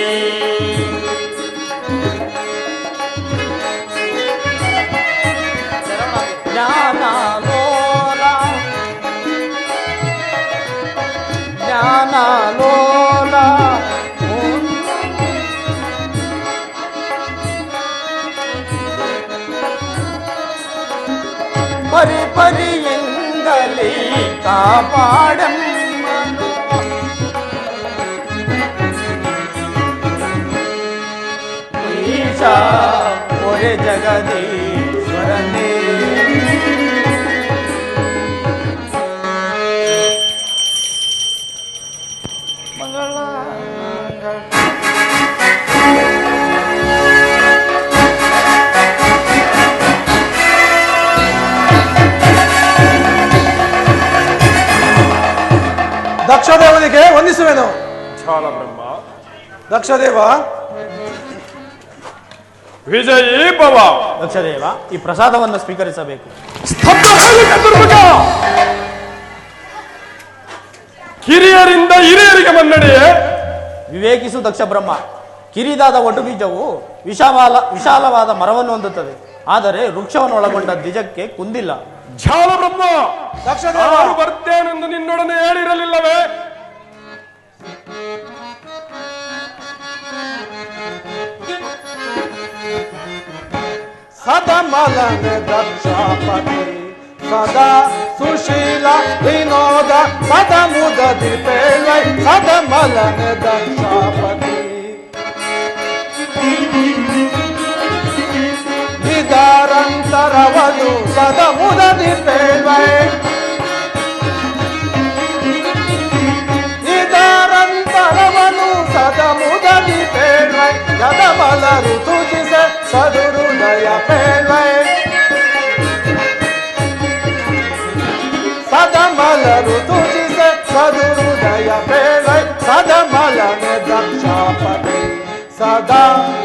ಜ್ಞಾನಲೋಲ ಮೋಹನ ಲೋಲ ಪರಿ ಪರಿಯಿಂದಲೇ ಕಾಪಾಡಮ್ಮನು ಈಶಾ ಒರೆ ಜಗದೀಶ್ವರನೇ. ದಕ್ಷದೇವನಿಗೆ ವಂದಿಸುವೆನು. ಝಾಲ ಬ್ರಹ್ಮ, ದಕ್ಷದೇವ, ವಿಜಯೀ ಭವ. ದಕ್ಷದೇವ, ಈ ಪ್ರಸಾದವನ್ನು ಸ್ವೀಕರಿಸಬೇಕು. ಕಿರಿಯರಿಂದ ಹಿರಿಯರಿಗೆ ಮನ್ನಣೆಯೇ. ವಿವೇಕಿಸು ದಕ್ಷ ಬ್ರಹ್ಮ. ಕಿರಿದಾದ ಒಟ್ಟು ಬೀಜವು ವಿಶಾಲವಾದ ಮರವನ್ನು ಹೊಂದುತ್ತದೆ, ಆದರೆ ವೃಕ್ಷವನ್ನು ಒಳಗೊಂಡ ದ್ವಿಜಕ್ಕೆ ಕುಂದಿಲ್ಲ. ಝಾಲ ಬ್ರಹ್ಮ, ದಕ್ಷದೇವ, ನಾನು ಬರ್ತೇನೆಂದು ನಿನ್ನೊಡನೆ ಹೇಳಿರಲಿಲ್ಲವೇ? ಸದಮಲನ ದಕ್ಷಪತಿ ಸದಾ ಸುಶೀಲ ವಿನೋದ ಸದ ಮುದದಿ ಪೇಳೈ ಸದಮಲನ ದಕ್ಷಪತಿ ನಿದಾರಂತರವನು ಸದ ಮುದದಿ ಪೇಳೈ ನಿದಾರಂತರವನು ಸದ ಮುದದಿ ಪೇಳೈ ಯದಮಲ ಋತುಜಿಸ ಸದುರುದಯ ಪೇಳೈ ಸದಮಲ ಋತುಜಿಸ ಸದುರುದಯ ಪೇಳೈ ಸದಮಲನ ದಕ್ಷಪತಿ ಸದಾ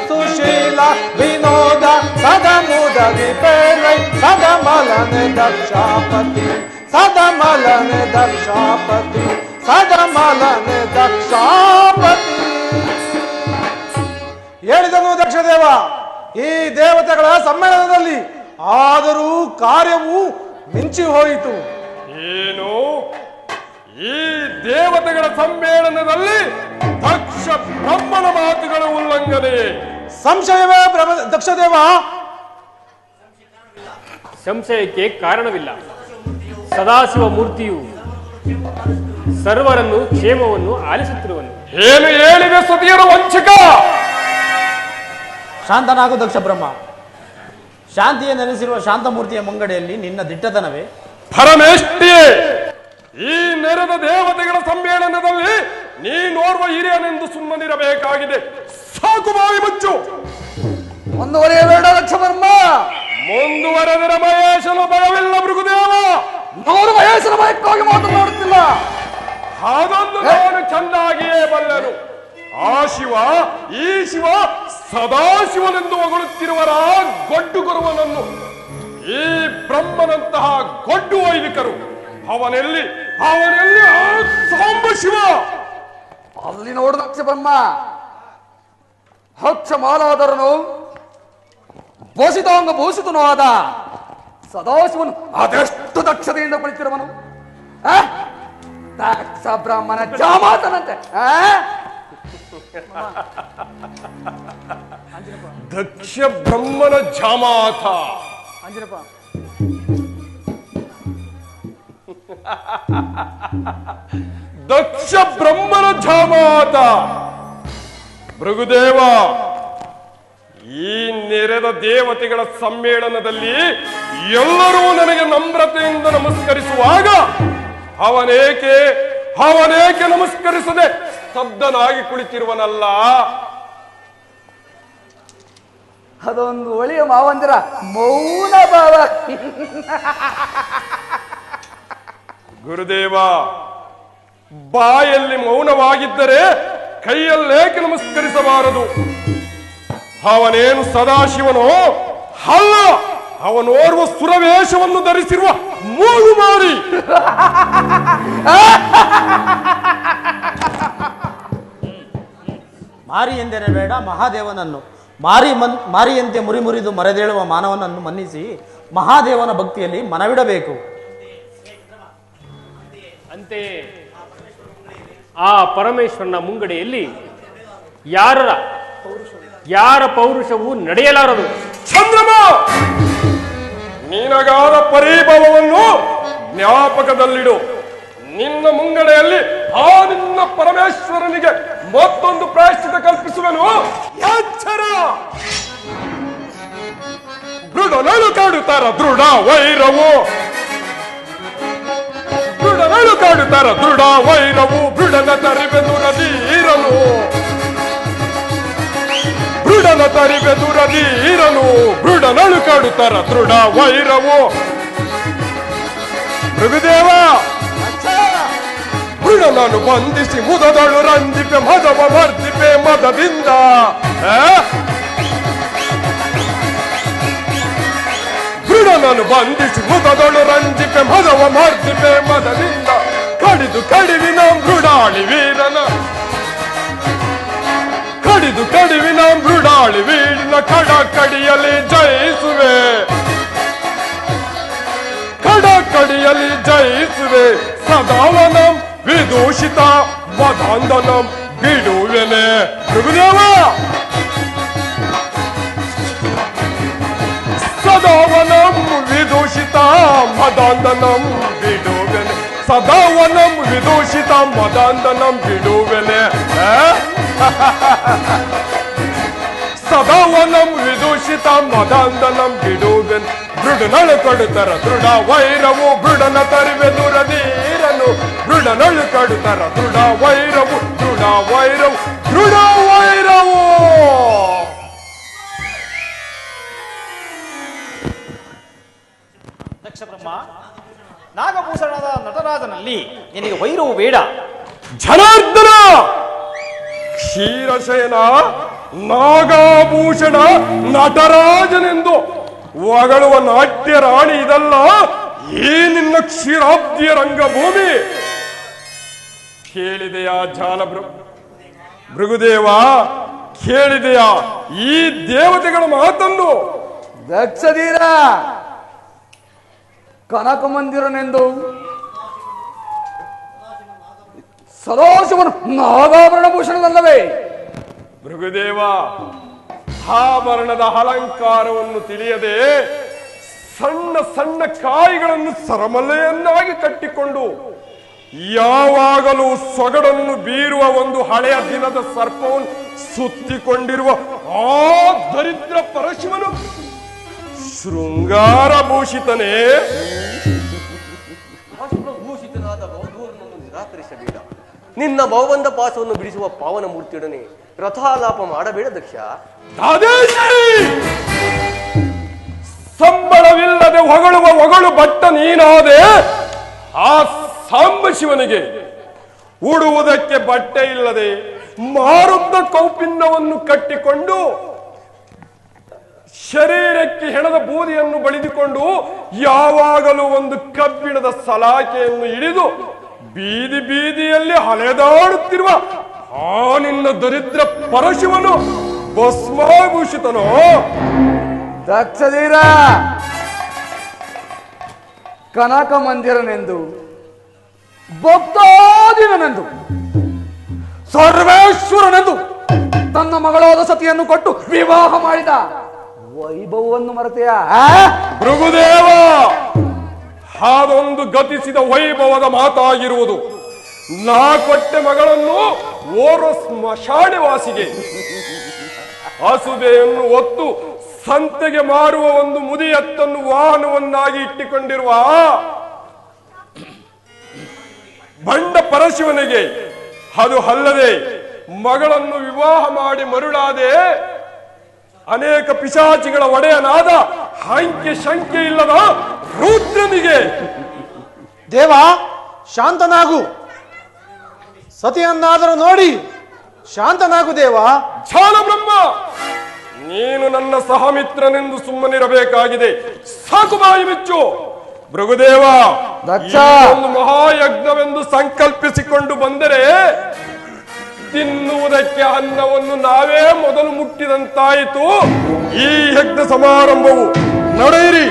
ಸುಶೀಲ ವಿನೋದ ಸದ ಮುದದಿ ಪೇಳೈ ಸದಮಲನ ದಕ್ಷಪತಿ ಸದಮಲನ ದಕ್ಷಪತಿ ಸದಮಲನ ದಕ್ಷಪತಿ. ಹೇಳಿದನು ದಕ್ಷದೇವ, ಈ ದೇವತೆಗಳ ಸಮ್ಮೇಳನದಲ್ಲಿ ಆದರೂ ಕಾರ್ಯವು ಮಿಂಚಿ ಹೋಯಿತು. ಏನು? ಈ ದೇವತೆಗಳ ಸಮ್ಮೇಳನದಲ್ಲಿ ದಕ್ಷ ಬ್ರಹ್ಮನ ಮಾತುಗಳ ಉಲ್ಲಂಘನೆ ಸಂಶಯವೇ ದಕ್ಷದೇವ? ಸಂಶಯಕ್ಕೆ ಕಾರಣವಿಲ್ಲ. ಸದಾಶಿವ ಮೂರ್ತಿಯು ಸರ್ವರನ್ನು ಕ್ಷೇಮವನ್ನು ಆಲಿಸುತ್ತಿರುವನು. ಏನು ಹೇಳಿದೆ ಸತಿಯರ ವಂಚಕ? ಶಾಂತನಾಗು ದಕ್ಷ ಬ್ರಹ್ಮ. ಶಾಂತಿಯ ನೆನೆಸಿರುವ ಶಾಂತಮೂರ್ತಿಯ ಮುಂಗಡೆಯಲ್ಲಿ ನಿನ್ನ ದಿಟ್ಟತನವೇ? ಪರಮೇಷ್ಠಿಯೇ, ಈ ನೆರೆದ ದೇವತೆಗಳ ಸಮ್ಮೇಳನದಲ್ಲಿ ನೀನೋರ್ವ ಹಿರಿಯನೆಂದು ಸುಮ್ಮನಿರಬೇಕಾಗಿದೆ. ಸಾಕು, ಬಾಯಿ ಮುಚ್ಚು. ಮುಂದುವರಿಯಬೇಡ ಲಕ್ಷವರ್ಮ. ಮುಂದುವರೆದರೆ ಮಹೇಶನ ಭಯವಿಲ್ಲ ಮೃಗುದೇವ. ಅವರು ಮಹೇಶನ ಭಯಕ್ಕಾಗಿ ಮಾತನಾಡುತ್ತಿಲ್ಲ. ಅದೊಂದು ನಾನು ಚೆನ್ನಾಗಿಯೇ ಬಲ್ಲೆನು. ಆ ಶಿವ, ಈ ಶಿವ ಸದಾಶಿವನೆಂದು ಹೊಗಳುತ್ತಿರುವರ ಗೊಡ್ಡು ಗುರುವನನ್ನು ಈ ಬ್ರಹ್ಮನಂತಹ ಗೊಡ್ಡು ವೈದಿಕರು ಅವನೆಲ್ಲಿ ಆ ಸಾಂಬ ಶಿವ ಅಲ್ಲಿ ನೋಡು ದಕ್ಷ ಬ್ರಹ್ಮ. ಹಕ್ಷ ಮಾಲಾಧರನು ಬೋಸಿತಾಂಗ ಬೋಸಿತನೂ ಆದ ಸದಾಶಿವನು ಅದೆಷ್ಟು ದಕ್ಷತೆಯಿಂದ ಕುಳಿತಿರುವನು. ದಕ್ಷ ಬ್ರಹ್ಮನ ಜಾಮಾತನಂತೆ. ದಕ್ಷ ಬ್ರಹ್ಮನ ಜಾಮಾತ. ದಕ್ಷ ಬ್ರಹ್ಮನ ಜಾಮಾತ. ಭೃಗುದೇವ, ಈ ನೆರೆದ ದೇವತೆಗಳ ಸಮ್ಮೇಳನದಲ್ಲಿ ಎಲ್ಲರೂ ನನಗೆ ನಮ್ರತೆಯಿಂದ ನಮಸ್ಕರಿಸುವಾಗ ಅವನೇಕೆ ನಮಸ್ಕರಿಸದೆ ಸ್ತಬ್ಧನಾಗಿ ಕುಳಿತಿರುವನಲ್ಲ? ಅದೊಂದು ಒಳಿಯ ಮಾವಂದಿರ ಮೌನ ಭಾವ. ಗುರುದೇವ, ಬಾಯಲ್ಲಿ ಮೌನವಾಗಿದ್ದರೆ ಕೈಯಲ್ಲೇಕೆ ನಮಸ್ಕರಿಸಬಾರದು? ಅವನೇನು ಸದಾಶಿವನೋ ಅಲ್ಲ, ಅವನೋರ್ವ ಸುರವೇಶವನ್ನು ಧರಿಸಿರುವ ಮೂಗು ಮಾರಿ. ಮಾರಿ ಎಂದೇನೆ ಬೇಡ, ಮಹಾದೇವನನ್ನು ಮಾರಿಯಂತೆ ಮುರಿದು ಮರೆದೇಳುವ ಮಾನವನನ್ನು ಮನ್ನಿಸಿ ಮಹಾದೇವನ ಭಕ್ತಿಯಲ್ಲಿ ಮನವಿಡಬೇಕು. ಅಂತೆಯೇ ಆ ಪರಮೇಶ್ವರನ ಮುಂಗಡೆಯಲ್ಲಿ ಯಾರ ಪೌರುಷವು ನಡೆಯಲಾರದು. ಚಂದ್ರಮ, ನಿನಗಾದ ಪರಿಭವವನ್ನು ಜ್ಞಾಪಕದಲ್ಲಿಡು. ನಿನ್ನ ಮುಂಗಡೆಯಲ್ಲಿ ಆ ನಿನ್ನ ಪರಮೇಶ್ವರನಿಗೆ ಮತ್ತೊಂದು ಪ್ರಾಯಶ್ಚಿತ ಕಲ್ಪಿಸುವೆನು. ಎಚ್ಚರ! ದೃಢನಳು ಕಾಡುತ್ತಾರ ದೃಢ ವೈರವು, ದೃಢನಳು ಕಾಡುತ್ತಾರ ದೃಢ ವೈರವು, ದೃಢನ ತರಿವೆ ದುರದೀರನು, ದೃಢನ ತರಿವೆ ದುರದೀರನು, ದೃಢನಳು ಕಾಡುತ್ತಾರ ದೃಢ ವೈರವು. ಮೃಗದೇವ, ದೃಢನನ್ನು ಬಂಧಿಸಿ ಮುದದಳು ರಂಜಿಪೆ ಮದವ ಮರ್ದಿಪೆ ಮದದಿಂದ. ದೃಢನನ್ನು ಬಂಧಿಸಿ ಮುದದಳು ರಂಜಿಪೆ ಮದವ ಮರ್ದಿಪೆ ಮದದಿಂದ. ಕಡಿದು ಕಡಿವಿನ ಮೃಡಾಳಿ ವೀರನ, ಕಡಿದು ಕಡಿವಿನ ಮೃಡಾಳಿ ವೀರನ ಕಡ ಕಡಿಯಲ್ಲಿ ಜಯಿಸುವೆ, ಕಡ ಕಡಿಯಲ್ಲಿ ಜಯಿಸುವೆ. ಸದಾವನಂ ವಿದೂಷಿತ ಮದಾಂಧನಂ ಬಿಡುವೆನೆ. ಮೃಗದೇವ, ಸದಾವನಂ ವಿದೂಷಿತ ಮದಾಂಧನಂ ಬಿಡುವೆನೆ, ಸದಾವನಂ ವಿದೂಷಿತ ಮದಾಂಧನಂ ಬಿಡುವೆನೆ. ಸದಾವನಂ ವಿದೂಷಿತ ಮದಾಂಧನಂ ಬಿಡುವೆನೆ. ದೃಢನಳು ಕೊಡುತ್ತರ ದೃಢ ವೈರವು, ದೃಢನ ತರಿವೆ ದುರದೀರನು, ದೃಢನಳು ಕೊಡುತ್ತರ ದೃಢ ವೈರವು, ದೃಢ ವೈರವು, ದೃಢ ವೈರವು. ದಕ್ಷ ಬ್ರಹ್ಮ, ನಾಗಭೂಷಣದ ನಟರಾಜನಲ್ಲಿ ನಿನಗೆ ವೈರವು ಬೇಡ. ಜನಾರ್ದನ, ಕ್ಷೀರಶಯನ, ನಾಗಭೂಷಣ ನಟರಾಜನೆಂದು ಹೊಗಳುವ ನಾಟ್ಯ ರಾಣಿ ಇದಲ್ಲ ಈ ನಿನ್ನ ಕ್ಷೀರಾಬ್ದಿಯ ರಂಗಭೂಮಿ. ಕೇಳಿದೆಯಾ ಭೃಗುದೇವ, ಕೇಳಿದೆಯಾ ಈ ದೇವತೆಗಳ ಮಾತನ್ನು? ದಕ್ಷಧೀರ, ಕನಕ ಮಂದಿರನೆಂದು ಸದಾಶಿವನು ನಾಗಾಭರಣ ಭೂಷಣದಲ್ಲವೇ? ಭೃಗುದೇವ, ಆಭರಣದ ಅಲಂಕಾರವನ್ನು ತಿಳಿಯದೆ ಸಣ್ಣ ಸಣ್ಣ ಕಾಯಿಗಳನ್ನು ಸರಮಲೆಯನ್ನಾಗಿ ಕಟ್ಟಿಕೊಂಡು ಯಾವಾಗಲೂ ಸೊಗಡನ್ನು ಬೀರುವ ಒಂದು ಹಳೆಯ ದಿನದ ಸರ್ಪವನ್ನು ಸುತ್ತಿಕೊಂಡಿರುವ ಆ ದರಿದ್ರ ಪರಶಿವನು ಶೃಂಗಾರ ಭೂಷಿತನೇ? ಭೂಷಿತನಾದ ಬಹುಧೂರನನ್ನು ನಿರಾಕರಿಸಬೇಡ. ನಿನ್ನ ಬಹುಬಂಧ ಪಾಸವನ್ನು ಬಿಡಿಸುವ ಪಾವನ ಮೂರ್ತಿಯೊಡನೆ ರಥಾಲಾಪ ಮಾಡಬೇಡ ದಕ್ಷ. ಸಂಬಳವಿಲ್ಲದೆ ಹೊಗಳುವ ಹೊಗಳು ಭಟ್ಟ ನೀನಾದೆ. ಆ ಸಾಂಬ ಶಿವನಿಗೆ ಉಡುವುದಕ್ಕೆ ಬಟ್ಟೆ ಇಲ್ಲದೆ ಮಾರುದ್ದ ಕೌಪಿನ್ನವನ್ನು ಕಟ್ಟಿಕೊಂಡು ಶರೀರಕ್ಕೆ ಹೆಣದ ಬೂದಿಯನ್ನು ಬಳಿದುಕೊಂಡು ಯಾವಾಗಲೂ ಒಂದು ಕಬ್ಬಿಣದ ಸಲಾಕೆಯನ್ನು ಹಿಡಿದು ಬೀದಿ ಬೀದಿಯಲ್ಲಿ ಅಲೆದಾಡುತ್ತಿರುವ ಆ ನಿನ್ನ ದರಿದ್ರ ಪರಶಿವನು ಭಸ್ಮಾಭೂಷಿತನೋ? ದಕ್ಷಧೀರ, ಕನಕ ಮಂದಿರನೆಂದು ಭಕ್ತಾದಿನನೆಂದು ಸರ್ವೇಶ್ವರನೆಂದು ತನ್ನ ಮಗಳಾದ ಸತಿಯನ್ನು ಕೊಟ್ಟು ವಿವಾಹ ಮಾಡಿದ ವೈಭವವನ್ನು ಮರೆತೆಯ? ಭೃಗುದೇವ, ಅದೊಂದು ಗತಿಸಿದ ವೈಭವದ ಮಾತಾಗಿರುವುದು. ನಾ ಕೊಟ್ಟೆ ಮಗಳನ್ನು ಓರ್ವ ಸ್ಮಶಾನವಾಸಿಗೆ ಹಸುಬೆಯನ್ನು ಒತ್ತು ಸಂತೆಗೆ ಮಾರುವ ಒಂದು ಮುದಿಯತ್ತನ್ನು ವಾಹನವನ್ನಾಗಿ ಇಟ್ಟುಕೊಂಡಿರುವ ಬಂಡ ಪರಶಿವನಿಗೆ ಅದು ಅಲ್ಲದೆ ಮಗಳನ್ನು ವಿವಾಹ ಮಾಡಿ ಮರುಳಾದೆ ಅನೇಕ ಪಿಶಾಚಿಗಳ ಒಡೆಯನಾದ ಅಂಕೆ ಶಂಕೆ ಇಲ್ಲದ ರುದ್ರನಿಗೆ. ದೇವ, ಶಾಂತನಾಗು. ಸತಿಯನ್ನಾದರೂ ನೋಡಿ ಶಾಂತನಾಗು ದೇವ. ಛಾಲ ಬ್ರಹ್ಮ, ನೀನು ನನ್ನ ಸಹಮಿತ್ರನೆಂದು ಸುಮ್ಮನಿರಬೇಕಾಗಿದೆ. ಸಾಕು ಬಾಯಿ ಬಿಚ್ಚು. ಭೃಗುದೇವ, ಒಂದು ಮಹಾಯಜ್ಞವೆಂದು ಸಂಕಲ್ಪಿಸಿಕೊಂಡು ಬಂದರೆ ತಿನ್ನುವುದಕ್ಕೆ ಅನ್ನವನ್ನು ನಾವೇ ಮೊದಲು ಮುಟ್ಟಿದಂತಾಯಿತು. ಈ ಯಜ್ಞ ಸಮಾರಂಭವು ನಡೆಯಿರಿ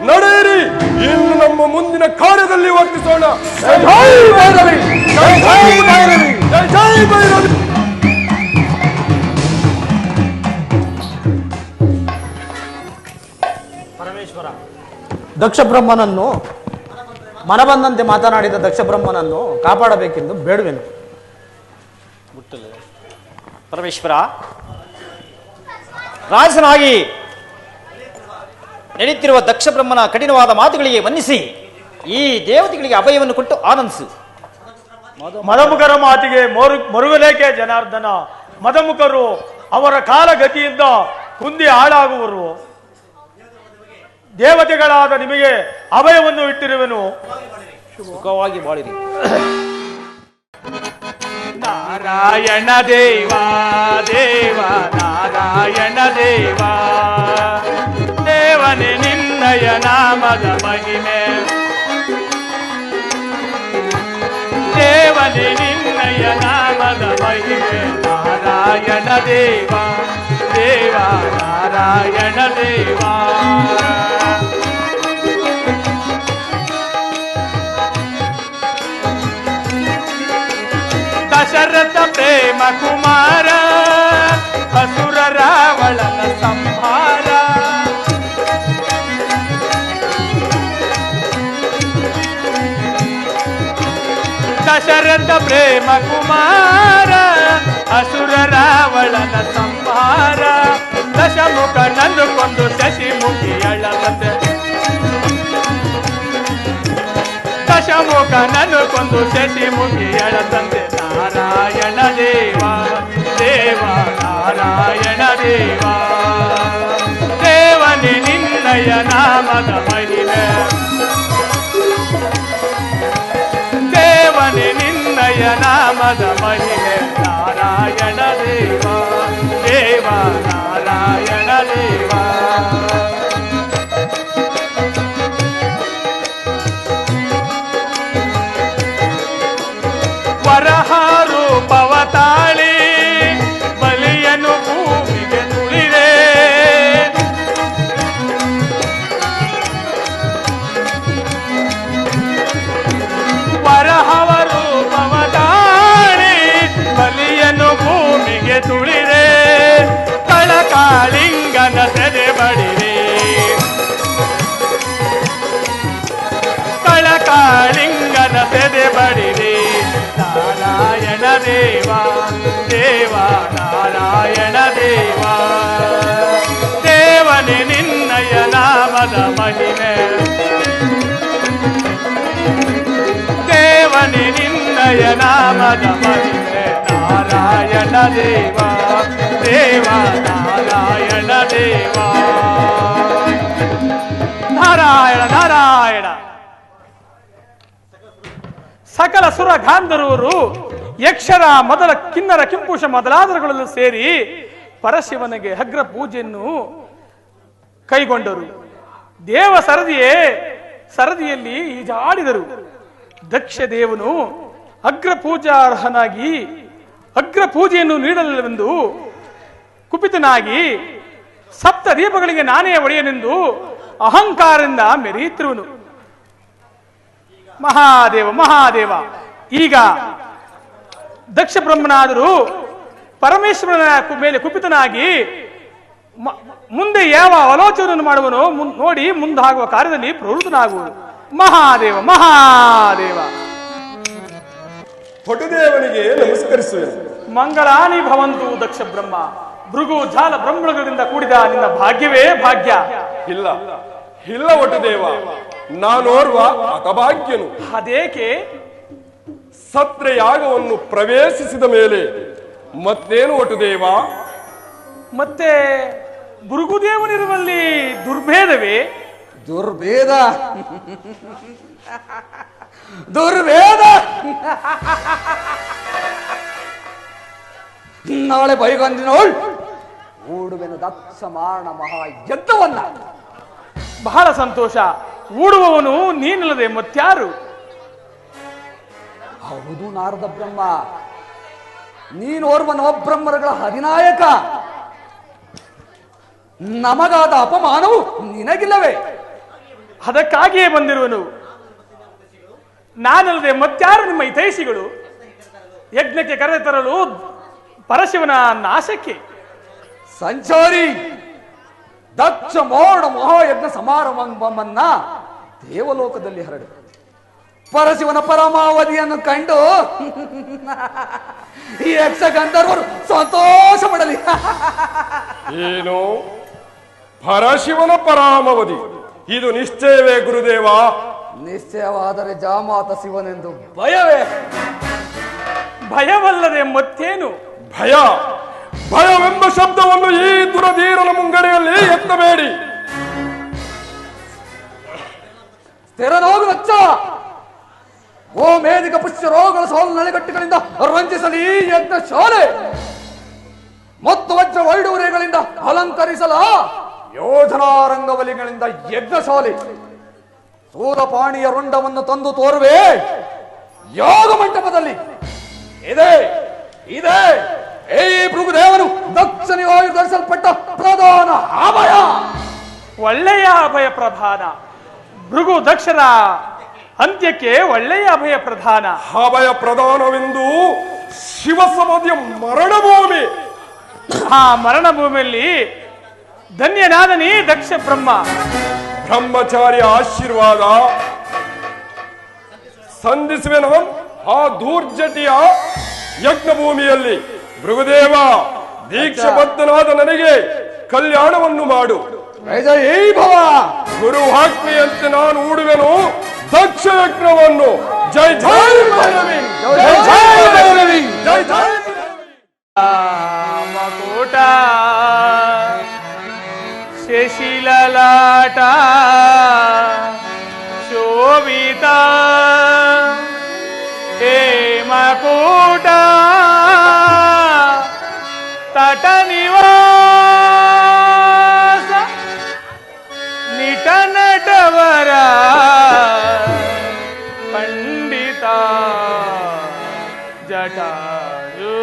ನಡೆಯಿರಿ, ಇನ್ನು ನಮ್ಮ ಮುಂದಿನ ಕಾರ್ಯದಲ್ಲಿ ವರ್ತಿಸೋಣ. ದಕ್ಷ ಬ್ರಹ್ಮನನ್ನು ಮನಬಂದಂತೆ ಮಾತನಾಡಿದ ದಕ್ಷ ಬ್ರಹ್ಮನನ್ನು ಕಾಪಾಡಬೇಕೆಂದು ಬೇಡುವೆನು. ಪರಮೇಶ್ವರ, ರಾಜನಾಗಿ ನಡೆಯುತ್ತಿರುವ ದಕ್ಷ ಬ್ರಹ್ಮನ ಕಠಿಣವಾದ ಮಾತುಗಳಿಗೆ ಮನ್ನಿಸಿ ಈ ದೇವತೆಗಳಿಗೆ ಅಭಯವನ್ನು ಕೊಟ್ಟು ಆನಂದಿಸು. ಮದಮುಖರ ಮಾತಿಗೆ ಮರುಗಲೇಕೆ ಜನಾರ್ದನ? ಮದಮುಖರು ಅವರ ಕಾಲಗತಿಯಿಂದ ಕುಂದಿ ಹಾಳಾಗುವರು. ದೇವತೆಗಳಾದ ನಿಮಗೆ ಅಭಯವನ್ನು ಇಟ್ಟಿರುವೆನು. ಸುಖವಾಗಿ ಬಾಳಿರಿ. ನಾರಾಯಣ ದೇವ ದೇವ ನಾರಾಯಣ ದೇವ, ದೇವನೇ ನಿನ್ನಯ ನಾಮದ ಮಹಿಮೆ, ದೇವನೇ ನಿನ್ನಯ ನಾಮದ ಮಹಿಮೆ. ನಾರಾಯಣ ದೇವ ದೇವ ನಾರಾಯಣ ದೇವ. ದಶರಥ ಪ್ರೇಮ ಕುಮಾರ, ಅಸುರ ರಾವಣನ ಸಂಹಾರ, ದಶರಥ ಪ್ರೇಮ ಕುಮಾರ, ಅಸುರ ರಾವಣನ ಸಂಹಾರ. ದಶಮುಖನನ್ನು ಕೊಂದು ಶಶಿಮುಖಿಯಳದಂತೆ, ದಶಮುಖನನ್ನು ಕೊಂದು ಶಶಿಮುಖಿಯಳದಂತೆ. ನಾರಾಯಣ ದೇವ ದೇವ ನಾರಾಯಣ ದೇವ, ದೇವನೇ ನಿನ್ನಯ ನಾಮದ ಮಹಿಮೆ, ದೇವನೇ ನಿನ್ನಯ ನಾಮದ ಮಹಿಮೆ. ನಾರಾಯಣ ದೇವ ದೇವ ನಾರಾಯಣ ದೇವ. ವರಹ ರೂಪವ ತಾಳಿ ಬಲಿಯನು ಭೂಮಿಗೆ ತುಳಿದೆ, ವರಹವ ರೂಪವ ತಾಳಿ ಬಲಿಯನು ಭೂಮಿಗೆ ತುಳಿದೆ. ಕಳಕಾಳಿಂಗನ ಸೆದೆ ಬಡಿದೆ, ಕಳಕಾಳಿಂಗನ ಸೆದೆ ಬಡಿದೆ. ನಾರಾಯಣ ದೇವ ದೇವ ನಾರಾಯಣ ದೇವ, ದೇವನೇ ನಿನ್ನಯ ನಾಮದ ಮಹಿಮೆ, ದೇವನೇ ನಿನ್ನಯ ನಾಮದ ಮಹಿಮೆ. ನಾರಾಯಣ ದೇವ ದೇವ ನಾರಾಯಣ ದೇವ. ನಾರಾಯಣ ನಾರಾಯಣ. ಸಕಲ ಸುರ ಗಾಂಧರ್ವರು, ಯಕ್ಷರ ಮೊದಲ ಕಿನ್ನರ ಕಿಂಪುಷ ಮೊದಲಾದರುಗಳಲ್ಲೂ ಸೇರಿ ಪರಶಿವನಿಗೆ ಅಗ್ರ ಪೂಜೆಯನ್ನು ಕೈಗೊಂಡರು. ದೇವ ಸರದಿಯಲ್ಲಿ ಈಜಾಡಿದರು. ದಕ್ಷ ದೇವನು ಅಗ್ರ ಪೂಜಾರ್ಹನಾಗಿ ಅಗ್ರ ಪೂಜೆಯನ್ನು ನೀಡಲಿಲ್ಲವೆಂದು ಕುಪಿತನಾಗಿ ಸಪ್ತ ದೀಪಗಳಿಗೆ ನಾನೇ ಒಡೆಯನೆಂದು ಅಹಂಕಾರದಿಂದ ಮೆರೆಯುತ್ತಿರುವನು. ಮಹಾದೇವ ಮಹಾದೇವ, ಈಗ ದಕ್ಷ ಬ್ರಹ್ಮನಾದರೂ ಪರಮೇಶ್ವರನ ಮೇಲೆ ಕುಪಿತನಾಗಿ ಮುಂದೆ ಯಾವ ಆಲೋಚನೆಯನ್ನು ಮಾಡುವನೋ ನೋಡಿ ಮುಂದಾಗುವ ಕಾರ್ಯದಲ್ಲಿ ಪ್ರವೃತ್ತನಾಗುವುದು. ಮಹಾದೇವ ಮಹಾದೇವ. ಹೊಟದೇವನಿಗೆ ನಮಸ್ಕರಿಸುವೆನು. ಮಂಗಳಾನಿ ಭವಂತು ದಕ್ಷ ಬ್ರಹ್ಮ. ಭೃಗು ಜಾಲ ಬ್ರಹ್ಮಗಳಿಂದ ಕೂಡಿದ ನಿನ್ನ ಭಾಗ್ಯವೇ ಭಾಗ್ಯ. ಇಲ್ಲ ಇಲ್ಲ ಹೊಟದೇವ, ನಾನೋರ್ವ ಅಕಭಾಗ್ಯನು. ಅದೇಕೆ? ಸತ್ರಯಾಗವನ್ನು ಪ್ರವೇಶಿಸಿದ ಮೇಲೆ ಮತ್ತೇನು ಹೊಟದೇವ? ಮತ್ತೆ ಭೃಗುದೇವನಿರುವಲ್ಲಿ ದುರ್ಭೇದವೇ? ದುರ್ಭೇದ ದುರ್ಭೇದ. ನಾಳೆ ಬೈಗಂದಿನೋಳ್ ಓಡುವೆನು ದಕ್ಷ ಮಾರಣ ಮಹಾ ಯಜ್ಞವನ್ನ. ಬಹಳ ಸಂತೋಷ. ಊಡುವವನು ನೀನಿಲ್ಲದೆ ಮತ್ಯಾರು? ಹೌದು ನಾರದ ಬ್ರಹ್ಮ, ನೀನೋರ್ವ ನವಬ್ರಹ್ಮರುಗಳ ಅಧಿನಾಯಕ. ನಮಗಾದ ಅಪಮಾನವು ನಿನಗಿಲ್ಲವೇ? ಅದಕ್ಕಾಗಿಯೇ ಬಂದಿರುವನು. ನಾನಲ್ಲದೆ ಮತ್ಯಾರು ನಿಮ್ಮ ಹಿತೈಷಿಗಳು? ಯಜ್ಞಕ್ಕೆ ಕರೆತರಲು ಪರಶಿವನ ನಾಶಕ್ಕೆ. ಸಂಚಾರಿ, ದಕ್ಷ ಮೋಡ ಮಹಾಯಜ್ಞ ಸಮಾರಂಭವನ್ನ ದೇವಲೋಕದಲ್ಲಿ ಹರಡು. ಪರಶಿವನ ಪರಮಾವಧಿಯನ್ನು ಕಂಡು ಈ ಯಕ್ಷ ಗಂಧರ್ವರು ಸಂತೋಷ ಪಡಲಿ. ಏನು ಪರಶಿವನ ಪರಾಮವಧಿ? ಇದು ನಿಶ್ಚಯವೇ ಗುರುದೇವ? ನಿಶ್ಚಯವಾದರೆ ಜಾಮಾತ ಶಿವನೆಂದು ಭಯವೇ? ಭಯವಲ್ಲದೆ ಮತ್ತೇನು? ಭಯ ಭಯವೆಂಬ ಶಬ್ದವನ್ನು ಈ ದುರಧೀರನ ಮುಂಗಡೆಯಲ್ಲಿ ಎತ್ತಬೇಡಿ. ಸ್ಥಿರನೋಗು ಲಕ್ಷ. ಓ ಮೇದಿಕ ಪುಷ್ಯ ರೋಗಗಳ ಸಾಲು ನಳೆಗಟ್ಟುಗಳಿಂದ ರಂಜಿಸಲಿ ಈ ಯಜ್ಞ ಶಾಲೆ ಮತ್ತು ವಜ್ರ ವೈಡೂರ್ಯಗಳಿಂದ ಅಲಂಕರಿಸಲ ಯೋಧನಾ ರಂಗವಲಿಗಳಿಂದ ಯಜ್ಞ ಶಾಲೆ. ಸೂರಪಾಣಿಯ ರುಂಡವನ್ನು ತಂದು ತೋರುವೆ ಯೋಗ ಮಂಟಪದಲ್ಲಿ. ಇದೆ ಇದೆ ಈ ಭೃಗುದೇವನು ದಕ್ಷಿಣವಾಗಿ ಧರಿಸಲ್ಪಟ್ಟ ಪ್ರಧಾನ ಅಭಯ. ಒಳ್ಳೆಯ ಅಭಯ ಪ್ರಧಾನ. ಭೃಗು ದಕ್ಷರ ಅಂತ್ಯಕ್ಕೆ ಒಳ್ಳೆಯ ಅಭಯ ಪ್ರಧಾನ. ಅಭಯ ಪ್ರಧಾನವೆಂದು ಶಿವಸಮಾಧಿಯ ಮರಣಭೂಮಿ. ಆ ಮರಣ ಭೂಮಿಯಲ್ಲಿ ಧನ್ಯನಾದನಿ ದಕ್ಷ ಬ್ರಹ್ಮ. ಬ್ರಹ್ಮಚಾರಿಯ ಆಶೀರ್ವಾದ ಸಂಧಿಸುವೆನು ಆ ದೂರ್ಜಟಿಯ ಯಜ್ಞ ಭೂಮಿಯಲ್ಲಿ. ಭೃಗುದೇವ, ದೀಕ್ಷಾಬದ್ಧನಾದ ನನಗೆ ಕಲ್ಯಾಣವನ್ನು ಮಾಡು. ಗುರು ಆಜ್ಞೆಯಂತೆ ನಾನು ಹೂಡುವೆನು ದಕ್ಷ ಯಜ್ಞವನ್ನು. ಜೈ ಜೈ ಭೈರವಿ, ಜೈ ಜೈ ಭೈರವಿ, ಜೈ ಜೈ ಮಕುಟ ಶಶಿಲಲಾಟ ಶೋಭಿತ ಹೇ ಮಕುಟ ತಟ ನಿವಾಸ ನಿಟ ನಟವರ ಪಂಡಿತ ಜಟಾಯು.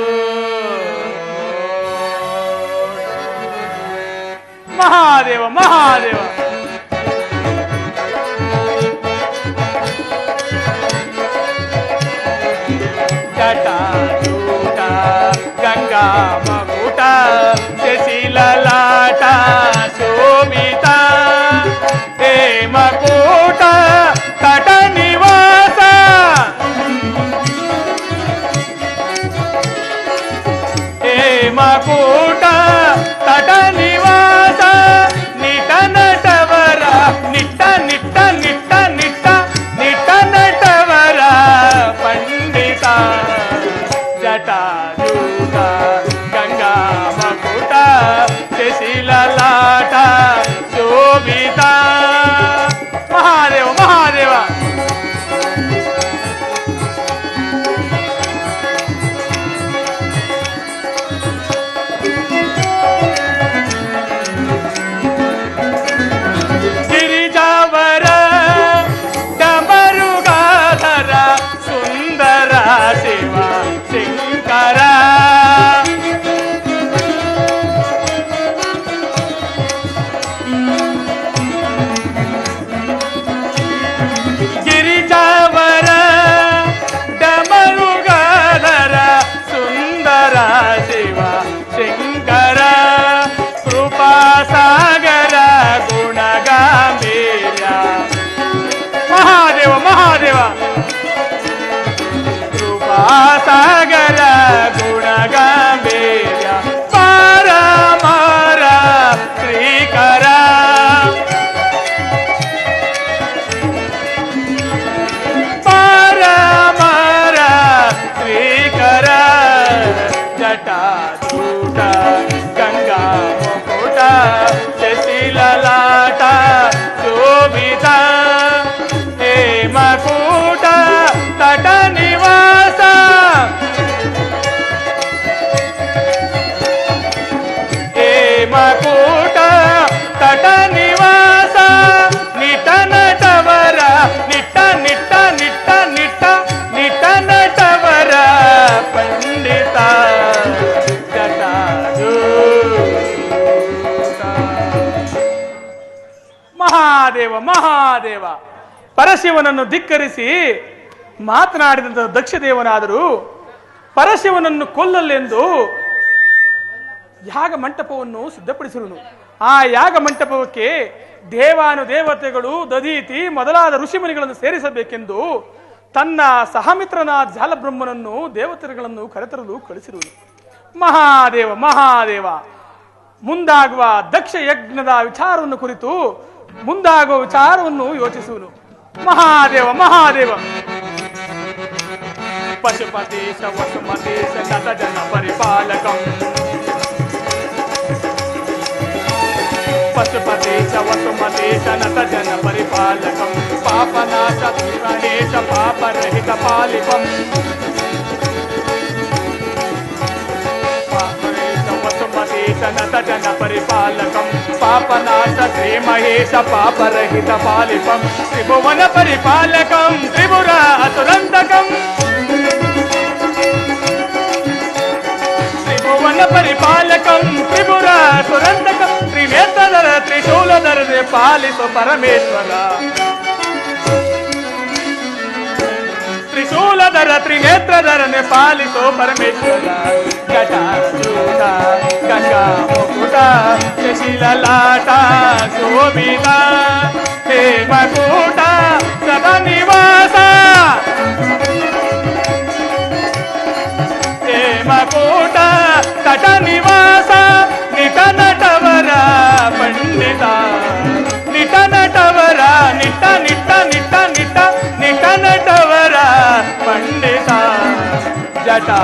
ಮಹಾದೇವ ಮಹಾದೇವ. ಜಟಾಜೂಟ ಗಂಗಾ ಮಕುಟ ಶಶಿಲಲಾಟ ಶೋಭಿತ ಹೇ ಮಕುಟ ತಟ ನಿವಾಸ ಹೇ ಮಕುಟ ತಟ ನಿವಾಸ ನಿಟ ನಟವರ ನಿಟ್ಟ ನಿಟ್ಟ ನಿಟ್ಟ ನಿಟ್ಟ ನಿಟ್ಟ ನಟವರ ಪಂಡಿತ ಜಟಾಜೂಟ ಗಂಗಾ ಮಕುಟ ಶಶಿಲಲಾಟ ಶೋಭಿತ. ಮಹಾದೇವ ಮಹಾದೇವ. ಗಿರಿಜಾವರ ಡಮರುಗಾಧರ ಸುಂದರ ಶಿವ ಶಂಕರ. ಗಿರಿಜಾವರ ಡಮರುಗಾಧರ ಸುಂದರ ಶಿವ ಶಂಕರ. ಕೃಪಾಸಾಗರ ಗುಣಗಾಂಭೀರ್ಯ. ಮಹಾದೇವ ಮಹಾದೇವ. ಕೃಪಾಸಾಗರ ಗುಣಗಾಂಭೀರ್ಯ ಪರಮರ ಶ್ರೀಕರ. ಪರಮರ ಶ್ರೀಕರ. ಜಟಾಜೂಟ ಗಂಗಾ ಮುಕುಟ ಶಶಿಲಲಾಟ ಶೋಭಿತ ಹೇ ಮಕುಟ ತಟ ನಿವಾಸ ಹೇ ಮಕುಟ ತಟ ನಿವಾಸ ನಿಟ ನಟವರ ನಿಟ್ಟ ನಿಟ್ಟ ನಿಟ್ಟ ನಿಟ್ಟ ನಿಟ್ಟ ನಟವರ ಪಂಡಿತ ಜಟಾಜೂಟ. ಮಹಾದೇವ ಮಹಾದೇವ. ಪರಶಿವನನ್ನು ಧಿಕ್ಕರಿಸಿ ಮಾತನಾಡಿದಂಥ ದಕ್ಷದೇವನಾದರೂ ಪರಶಿವನನ್ನು ಕೊಲ್ಲಲೆಂದು ಯಾಗ ಮಂಟಪವನ್ನು ಸಿದ್ಧಪಡಿಸಿರುವನು. ಆ ಯಾಗ ಮಂಟಪಕ್ಕೆ ದೇವಾನುದೇವತೆಗಳು ದಧೀತಿ ಮೊದಲಾದ ಋಷಿಮುನಿಗಳನ್ನು ಸೇರಿಸಬೇಕೆಂದು ತನ್ನ ಸಹಮಿತ್ರನಾದ ಜಾಲಬ್ರಹ್ಮನನ್ನು ದೇವತೆಗಳನ್ನು ಕರೆತರಲು ಕಳಿಸಿರುವುದು. ಮಹಾದೇವ ಮಹಾದೇವ ಮುಂದಾಗುವ ದಕ್ಷ ಯಜ್ಞದ ವಿಚಾರವನ್ನು ಕುರಿತು ಮುಂದಾಗುವ ವಿಚಾರವನ್ನು ಯೋಚಿಸುವನು. ಮಹಾದೇವ ಮಹಾದೇವ ಪಶುಪತೇಶ ವಸುಮತೇಶ ಶತ ಜನ ಪರಿಪಾಲಕಂ ಪಶುಪತೇಶ ವಸುಮತೇಶ ನತ ಜನ ಪರಿಪಾಲಕಂ ಪಾಪನಾಶ ತ್ರಿಗಣೇಶ ಪಾಪರಹಿತ ಪಾಲಿಪಂ ವಸುಮತೇಶ ನತ ಜನ ಪರಿಪಾಲಕಂ ಪಾಪನಾಶ ಶ್ರೀ ಮಹೇಶ ಪಾಪರಹಿತ ಪಾಲಿಪಂ ತ್ರಿಭುವನ ಪರಿಪಾಲಕಂ ತ್ರಿಪುರ ಅಸುರಂತಕಂ ತ್ರಿಭುವನ ಪರಿಪಾಲಕಂ ತ್ರಿಪುರ ಸುರಂತಕಂ ತ್ರಿನೇತ್ರಧರ ತ್ರಿಶೂಲಧರನೆ ಪಾಲಿಸು ಪರಮೇಶ್ವರ ತ್ರಿಶೂಲಧರ ತ್ರಿನೇತ್ರಧರನೆ ಪಾಲಿಸು ಪರಮೇಶ್ವರ ಜಟಾಜೂಟ ಗಂಗಾ ಮುಕುಟ ಶಶಿಲಲಾಟ ಶೋಭಿತ ಹೇಮಕೂಟ ಸದಾ ನಿವಾಸ ಹೇಮಕೂಟ ತಟ ನಿವಾಸ ನಿಟ ನಟವರ ಪಂಡಿತ ನಿಟ ನಟವರ ನಿಟ್ಟ ನಿಟ್ಟ ನಿಟ್ಟ ನಿಟ್ಟ ನಿಟ ನಟವರ ಪಂಡಿತ ಜಟಾ